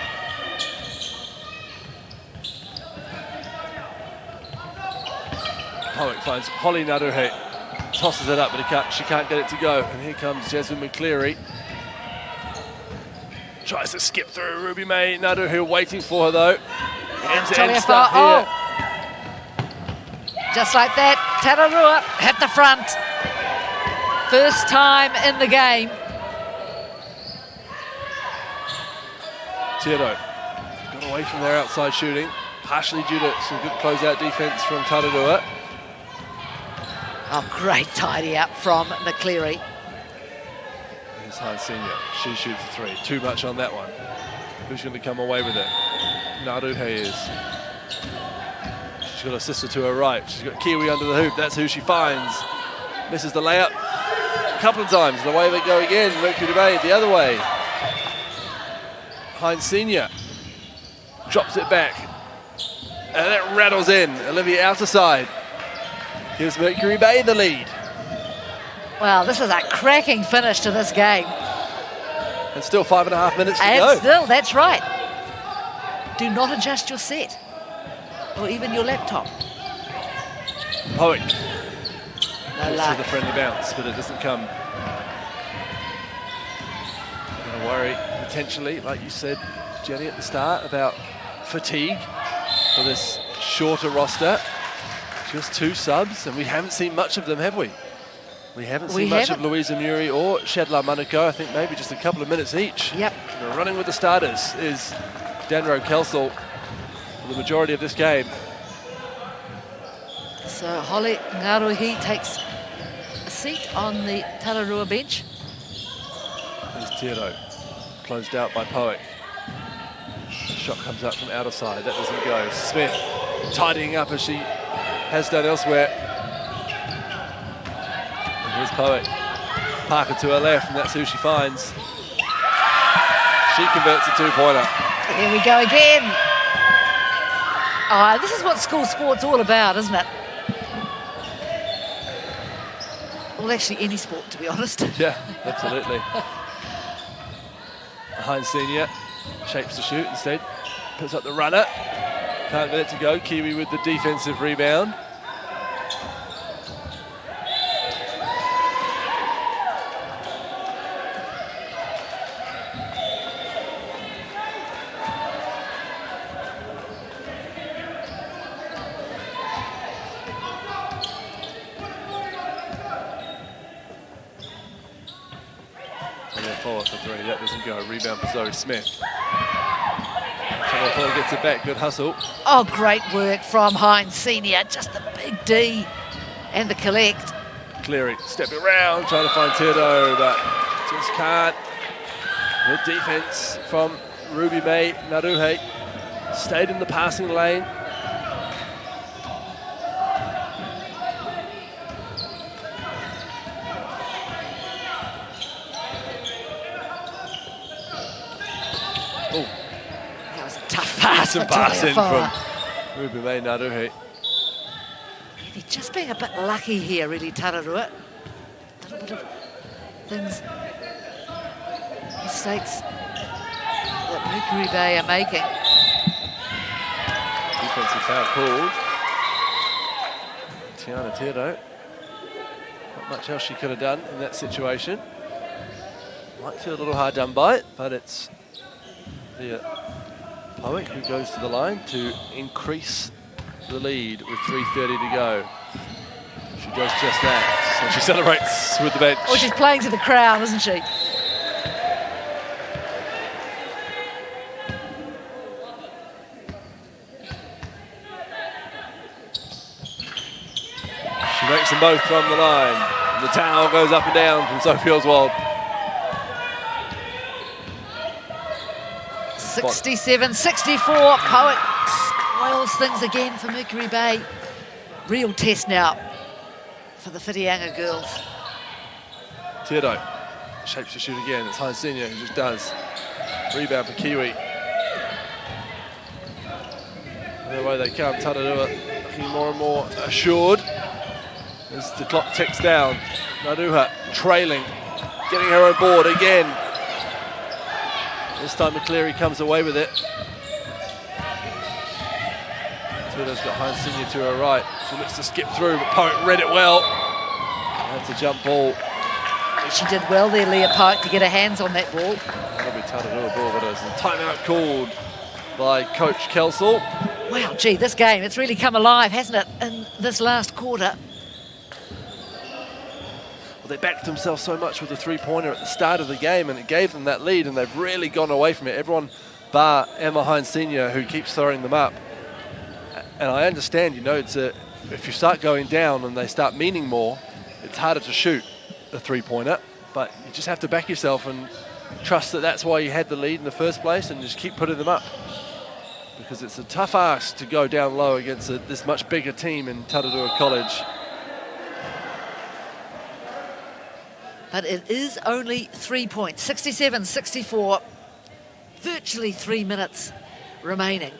Howick finds Holly Naruhe, tosses it up, but she can't get it to go. And here comes Jasmine McCleary. Tries to skip through Ruby May. Naruhe waiting for her, though. End-to-end stuff here. Just like that, Tararua hit the front. First time in the game. Tiro got away from their outside shooting, partially due to some good closeout defense from Tararua. Oh, great tidy up from McCleary. Here's Hines Senior. She shoots a three. Too much on that one. Who's going to come away with it? Naruhe is. She's got her sister to her right. She's got Kiwi under the hoop. That's who she finds. Misses the layup a couple of times. The way they go again. Mercury Bay the other way. Hines Senior drops it back. And that rattles in. Olivia outer side. Gives Mercury Bay the lead. Well, this is a cracking finish to this game. And still 5.5 minutes to go. And still, that's right. Do not adjust your set. Or even your laptop. Howick. No luck. With a friendly bounce, but it doesn't come. I'm going to worry, potentially, like you said, Jenny, at the start, about fatigue for this shorter roster. Just two subs, and we haven't seen much of them, have we? We haven't seen much of Louisa Muri or Shadla Manukau. I think maybe just a couple of minutes each. Yep. Running with the starters is Danro Kelsel for the majority of this game. So Holly Ngaruhi takes a seat on the Tararua bench. There's Tiro, closed out by Poick. Shot comes out from outer side, that doesn't go. Smith tidying up as she has done elsewhere. And here's Poick. Parker to her left, and that's who she finds. She converts a two-pointer. Here we go again. This is what school sport's all about, isn't it? Well, actually, any sport, to be honest. Yeah, absolutely. Hines Senior shapes to shoot instead. Puts up the runner. Can't get it to go. Kiwi with the defensive rebound. Follow for three, that doesn't go. Rebound for Zoe Smith. Tararua gets it back, good hustle. Oh, great work from Hines Senior. Just the big D and the collect. Cleary stepping around, trying to find Tiro, but just can't. Good defense from Ruby May Naruhe. Stayed in the passing lane. pass Decent for pass in Tararua. from Ruby May Naruhi. They're just being a bit lucky here, really, Tararua. A little bit of things, mistakes that Mercury Bay are making. Defensive foul called. Tiana Tiro. Not much else she could have done in that situation. Might feel a little hard done by it, but it's the Poet who goes to the line to increase the lead with 3:30 to go. She does just that, and she celebrates with the bench. Oh, she's playing to the crowd, isn't she? She makes them both from the line. And the towel goes up and down from Sophie Oswald. 67-64. Poet spoils things again for Mercury Bay. Real test now for the Whitianga girls. Tiro shapes to shoot again. It's Hines Senior who just does. Rebound for Kiwi. And away they come. Tararua looking more and more assured as the clock ticks down. Naruha trailing, getting her on board again. This time McCleary comes away with it. Tiro's got Hines Senior to her right. She looks to skip through, but Poet read it well. That's a jump ball. She did well there, Leah Pike, to get her hands on that ball. That'll be Tararua ball, but it's a timeout called by Coach Kelsall. Wow, gee, this game, it's really come alive, hasn't it, in this last quarter? Well, they backed themselves so much with the three-pointer at the start of the game, and it gave them that lead, and they've really gone away from it. Everyone bar Emma Hines Senior, who keeps throwing them up. And I understand, you know, if you start going down and they start meaning more, it's harder to shoot a three-pointer, but you just have to back yourself and trust that that's why you had the lead in the first place, and just keep putting them up. Because it's a tough ask to go down low against this much bigger team in Tararua College. But it is only 3 points, 67-64, virtually 3 minutes remaining.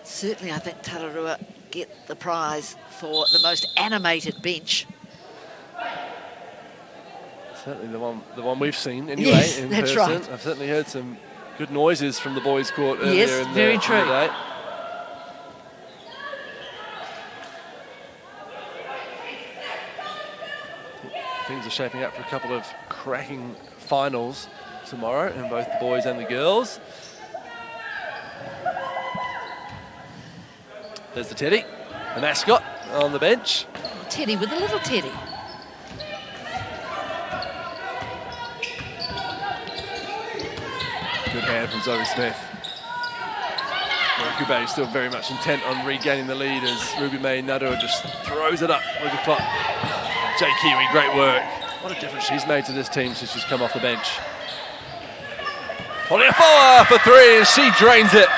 Certainly, I think Tararua get the prize for the most animated bench. Certainly the one we've seen anyway. Yes, in that's person. right. I've certainly heard some good noises from the boys' court earlier Yes, in very the true. day. Things are shaping up for a couple of cracking finals tomorrow in both the boys and the girls. There's the Teddy, the mascot, on the bench. Oh, Teddy with a little Teddy. Good hand from Zoe Smith. Mercury Bay is still very much intent on regaining the lead as Ruby May Naruha just throws it up with the clock. Jay Kiwi, great work. What a difference she's made to this team since she's come off the bench. Poliafoa for three, and she drains it.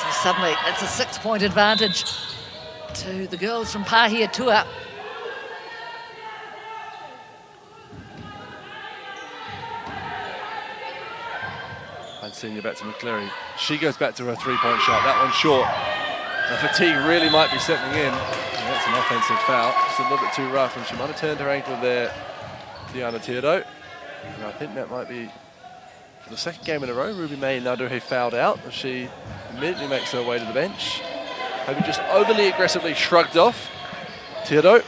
So suddenly, it's a 6-point advantage to the girls from Pahia Tua. Senior back to McCleary. She goes back to her three-point shot. That one's short. And fatigue really might be setting in. And that's an offensive foul. Just a little bit too rough, and she might have turned her ankle there, Tiana Tiro. And I think that might be for the second game in a row. Ruby May Naruha fouled out, and she immediately makes her way to the bench. Maybe just overly aggressively shrugged off Tiro.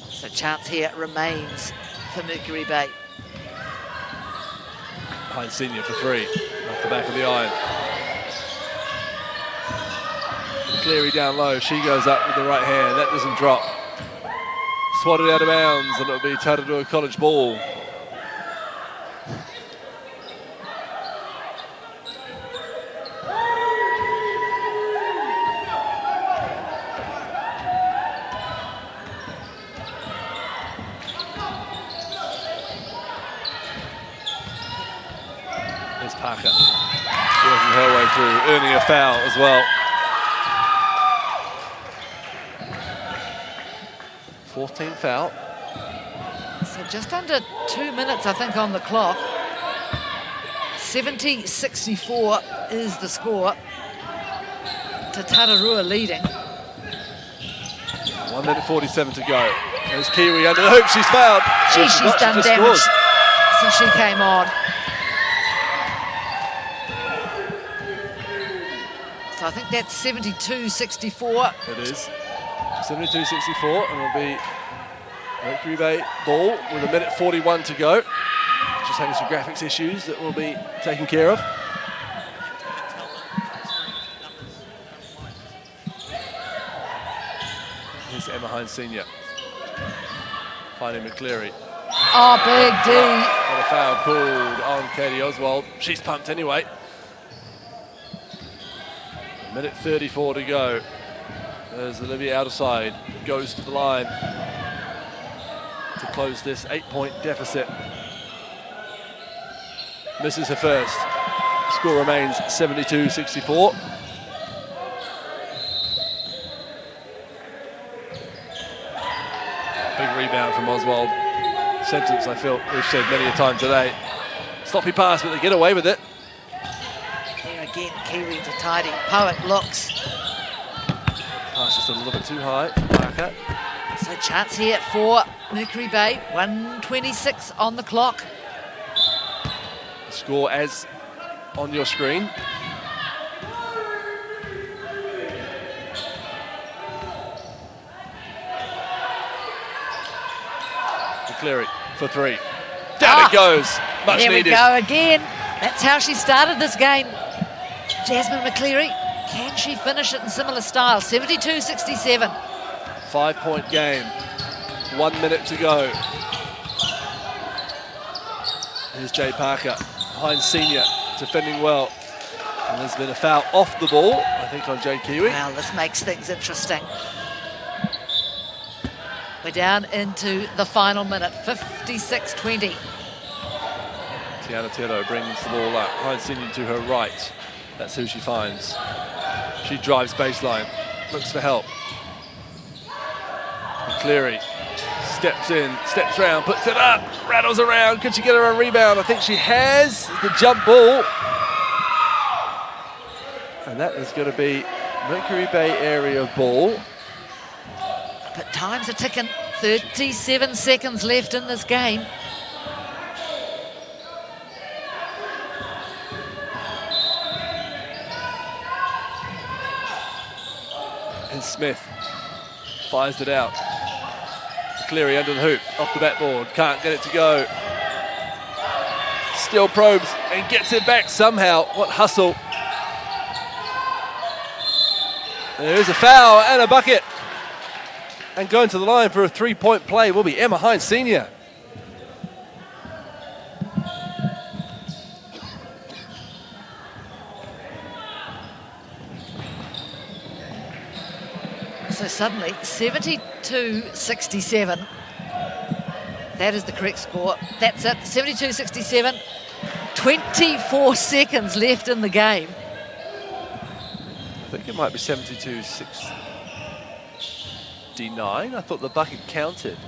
So chance here remains for Mercury Bay. Hines Senior for three, off the back of the iron. Cleary down low, she goes up with the right hand, that doesn't drop. Swatted out of bounds, and it'll be Tararua College ball. Parker working her way through, earning a foul as well. 14th foul. So just under 2 minutes, I think, on the clock. 70-64 is the score. To Tararua leading. 1 minute 47 to go. There's Kiwi under the hoop. She's fouled. Gee, she's done damage since she came on. So I think that's 72-64. It is. 72-64, and it'll be Mercury Bay ball with 1 minute 41 to go. Just having some graphics issues that will be taken care of. Here's Emma Hines Senior. Finding McCleary. Oh, big D. Got a foul called on Katie Oswald. She's pumped anyway. 1 minute 34 to go. There's Olivia Outerside. Goes to the line to close this 8-point deficit. Misses her first. Score remains 72-64. Big rebound from Oswald. Sentence I feel we've said many a time today. Sloppy pass, but they get away with it. Here again, Kiwi to tidy. Poet looks. Pass just a little bit too high. Parker. So chance here for Mercury Bay. 1:26 on the clock. Score as on your screen. McCleary for three. Down it goes. Much There needed. we go again. That's how she started this game. Jasmine McCleary. Can she finish it in similar style? 72-67. 5-point game. 1 minute to go. Here's Jay Parker. Hines Senior defending well. And there's been a foul off the ball, I think, on Jay Kiwi. Well, this makes things interesting. We're down into the final minute. 56-20. Tiana Tero brings the ball up. Hines Senior to her right. That's who she finds. She drives baseline. Looks for help. McCleary steps in, steps round, puts it up, rattles around. Could she get her a rebound? I think she has. The jump ball. And that is going to be Mercury Bay area ball. But times are ticking. 37 seconds left in this game. And Smith fires it out. Cleary under the hoop, off the backboard, can't get it to go. Still probes and gets it back somehow. What hustle. There is a foul and a bucket. And going to the line for a 3-point play will be Emma Hines Senior. So suddenly, 72-67. That is the correct score. That's it, 72-67. 24 seconds left in the game. I think it might be 72-69. I thought the bucket counted.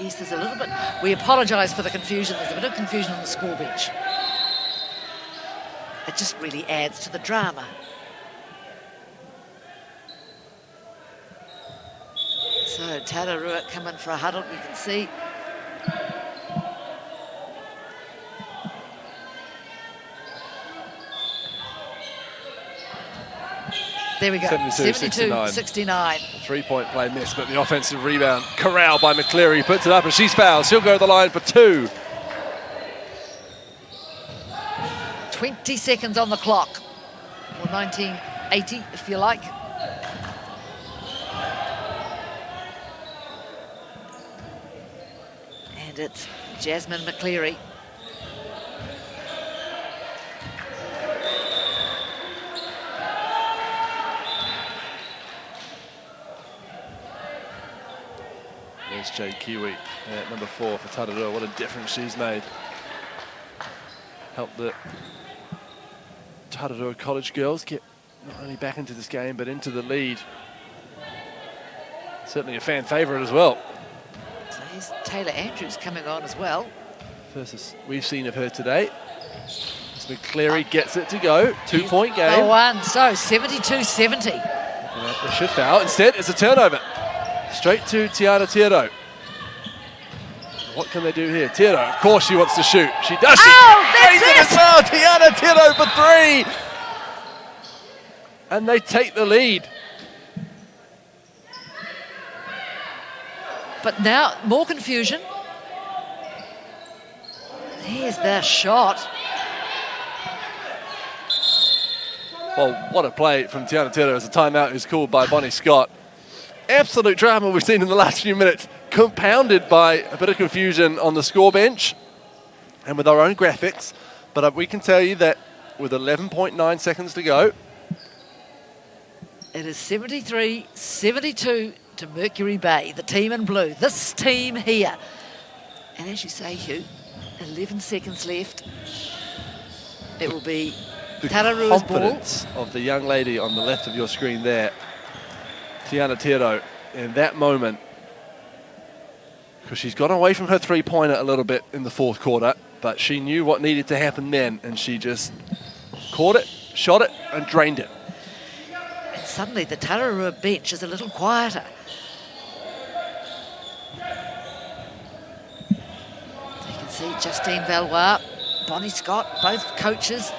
Yes, there's a little bit. We apologise for the confusion. There's a bit of confusion on the score bench. It just really adds to the drama. So Tararua come in for a huddle, you can see. There we go, 72-69. 3-point play miss, but the offensive rebound corralled by McCleary, puts it up and she's fouled. She'll go to the line for 2. 20 seconds on the clock, or 1980 if you like. And it's Jasmine McCleary. There's Jay Kiwi at number 4 for Tararua. What a difference she's made. help the Tararua College girls get not only back into this game, but into the lead. Certainly a fan favourite as well. So here's Taylor Andrews coming on as well. First we've seen of her today. As McCleary gets it to go. 2-point game. The one, so 72-70. They should foul. Instead, it's a turnover. Straight to Tiana Tiro. What can they do here? Tiro, of course she wants to shoot. She does. Oh, that's it! As well. Tiana Tiro for 3. And they take the lead. But now, more confusion. Here's the shot. Well, what a play from Tiana Tiro as a timeout is called by Bonnie Scott. Absolute drama we've seen in the last few minutes, compounded by a bit of confusion on the score bench and with our own graphics. But we can tell you that with 11.9 seconds to go, it is 73-72 to Mercury Bay, the team in blue. This team here. And as you say, Hugh, 11 seconds left. It will be the Tararua's confidence ball of the young lady on the left of your screen there, Tiana Tiro, in that moment, because she's gone away from her three-pointer a little bit in the fourth quarter, but she knew what needed to happen then, and she just caught it, shot it, and drained it. And suddenly the Tararua bench is a little quieter. So you can see Justine Valois, Bonnie Scott, both coaches.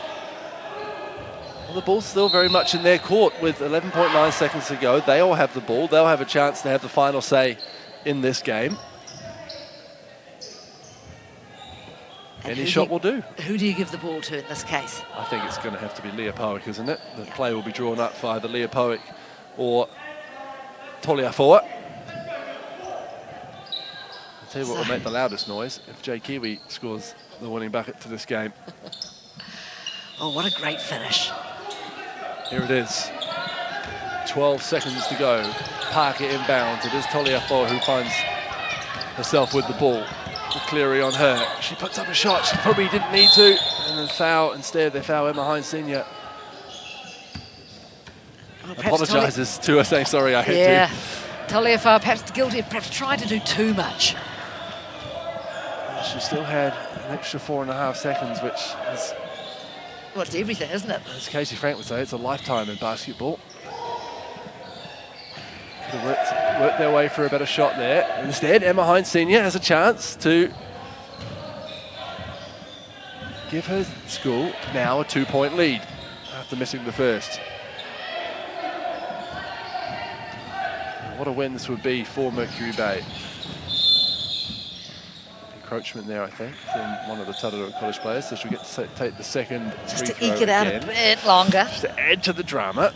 Well, the ball's still very much in their court with 11.9 seconds to go. They all have the ball. They'll have a chance to have the final say in this game. And any shot will do. Who do you give the ball to in this case? I think it's going to have to be Leah Powick, isn't it? The play will be drawn up for either Leah Powick or Toliafoa. I'll tell you what will make the loudest noise if Jay Kiwi scores the winning bucket to this game. Oh, what a great finish. Here it is. 12 seconds to go. Parker inbounds. It is Toliafoa who finds herself with the ball. Cleary on her. She puts up a shot. She probably didn't need to. And then foul. Instead, they foul Emma Hines Senior. Well, apologises to her, saying sorry, I had to. Yeah. Toliafoa perhaps guilty of perhaps trying to do too much. She still had an extra 4.5 seconds, which is... Well, it's everything, isn't it? As Casey Frank would say, it's a lifetime in basketball. Could have worked their way for a better shot there. Instead, Emma Hines Senior has a chance to give her school now a 2-point lead after missing the first. What a win this would be for Mercury Bay. Encroachment there, I think, from one of the Tararua College players, so she'll get to take the second just free to throw eke it out again. a bit longer. Just to add to the drama.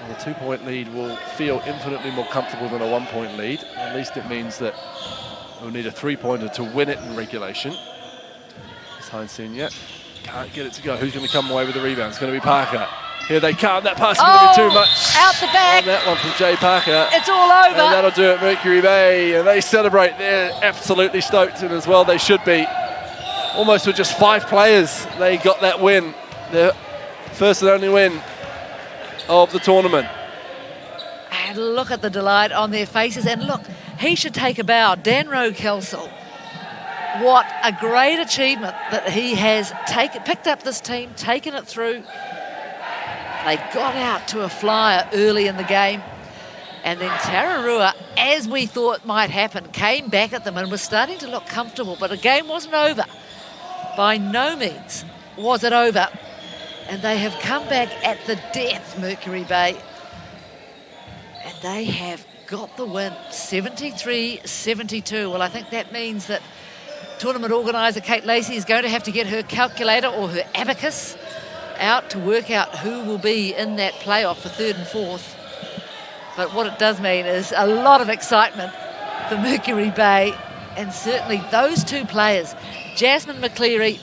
Well, a 2-point lead will feel infinitely more comfortable than a 1-point lead. At least it means that we'll need a 3-pointer to win it in regulation. It's Hines Senior. Can't get it to go. Who's going to come away with the rebound? It's going to be Parker. Here they come. That pass is going to be too much. Out the back. On that one from Jay Parker. It's all over. And that'll do it, Mercury Bay. And they celebrate. They're absolutely stoked, and as well they should be. Almost with just 5 players, they got that win. Their first and only win of the tournament. And look at the delight on their faces. And look, he should take a bow. Danro Kelsall. What a great achievement that he has picked up this team, taken it through. They got out to a flyer early in the game. And then Tararua, as we thought might happen, came back at them and was starting to look comfortable. But the game wasn't over. By no means was it over. And they have come back at the death, Mercury Bay. And they have got the win, 73-72. Well, I think that means that tournament organiser Kate Lacey is going to have to get her calculator or her abacus out to work out who will be in that playoff for 3rd and 4th. But what it does mean is a lot of excitement for Mercury Bay, and certainly those 2 players, Jasmine McCleary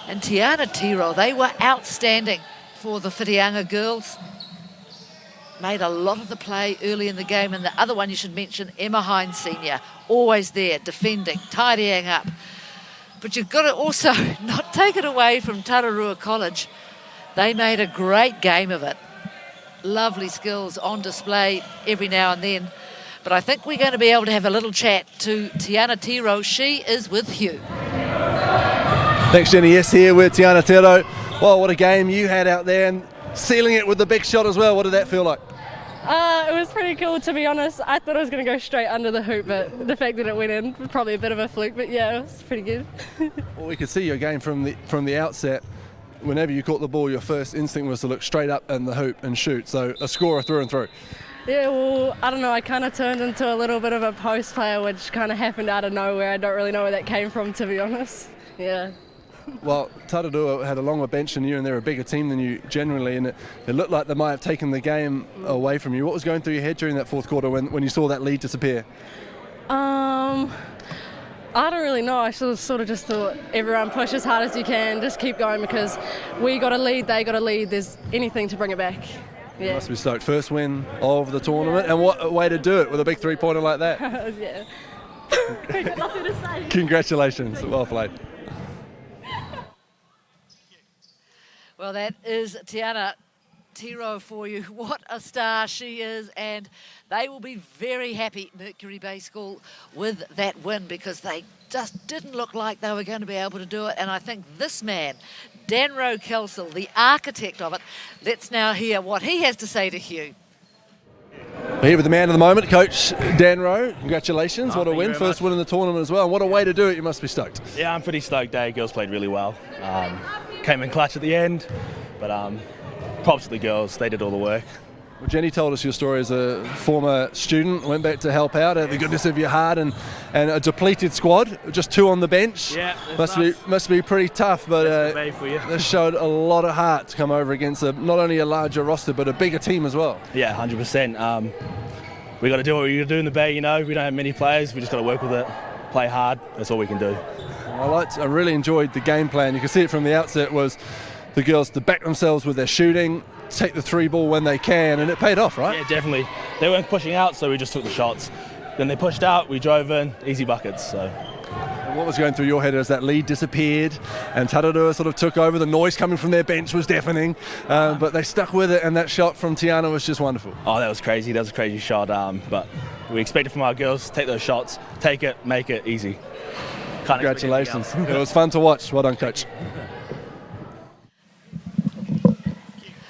and Tiana Tiro, they were outstanding for the Whitianga girls. Made a lot of the play early in the game. And the other one you should mention, Emma Hines Senior, always there, defending, tidying up, But you've got to also not take it away from Tararua College. They made a great game of it. Lovely skills on display every now and then. But I think we're going to be able to have a little chat to Tiana Tiro. She is with Hugh. Thanks, Jenny. Yes, here with Tiana Tiro. Well, what a game you had out there, and sealing it with the big shot as well. What did that feel like? It was pretty cool, to be honest. I thought it was going to go straight under the hoop, but the fact that it went in was probably a bit of a fluke. But yeah, it was pretty good. Well, we could see your game from the outset. Whenever you caught the ball, your first instinct was to look straight up in the hoop and shoot. So a scorer through and through. Yeah, well, I don't know. I kind of turned into a little bit of a post player, which kind of happened out of nowhere. I don't really know where that came from, to be honest. Yeah. Well, Tararua had a longer bench than you, and they're a bigger team than you generally, and it looked like they might have taken the game away from you. What was going through your head during that fourth quarter when you saw that lead disappear? I don't really know. I sort of just thought everyone push as hard as you can, just keep going, because we got a lead, they got a lead. There's anything to bring it back. Yeah. You must be stoked. First win of the tournament, and what a way to do it with a big three-pointer like that. Yeah. Got nothing to say. Congratulations. Well played. Well, that is Tiana Tiro for you. What a star she is, and they will be very happy, Mercury Bay School, with that win, because they just didn't look like they were going to be able to do it. And I think this man, Danro Kelsall, the architect of it, let's now hear what he has to say to Hugh. We're here with the man of the moment, Coach Danro. Congratulations, what a win. First win in the tournament as well. And what a way to do it, you must be stoked. Yeah, I'm pretty stoked. Girls played really well. Came in clutch at the end, but props to the girls, they did all the work. Well, Jenny told us your story as a former student, went back to help out at the goodness of your heart, and a depleted squad, just two on the bench. Yeah, must be pretty tough, but this showed a lot of heart to come over against not only a larger roster, but a bigger team as well. Yeah, 100%. We got to do what we got to do in the Bay, we don't have many players, we just got to work with it, play hard, that's all we can do. I really enjoyed the game plan. You can see it from the outset was the girls to back themselves with their shooting, take the three ball when they can, and it paid off, right? Yeah, definitely. They weren't pushing out, so we just took the shots. Then they pushed out, we drove in, easy buckets. So. And what was going through your head as that lead disappeared and Tararua sort of took over? The noise coming from their bench was deafening, but they stuck with it, and that shot from Tiana was just wonderful. Oh, that was crazy. That was a crazy shot, but we expected from our girls, take those shots, take it, make it easy. Congratulations. It was fun to watch. Well done, Coach.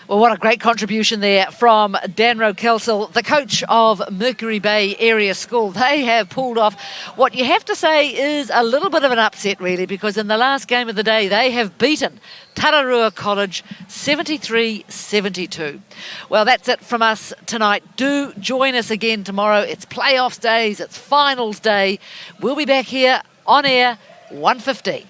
Well, what a great contribution there from Danro Kelsall, the coach of Mercury Bay Area School. They have pulled off what you have to say is a little bit of an upset, really, because in the last game of the day, they have beaten Tararua College 73-72. Well, that's it from us tonight. Do join us again tomorrow. It's playoffs days, it's finals day. We'll be back here on air 1:15.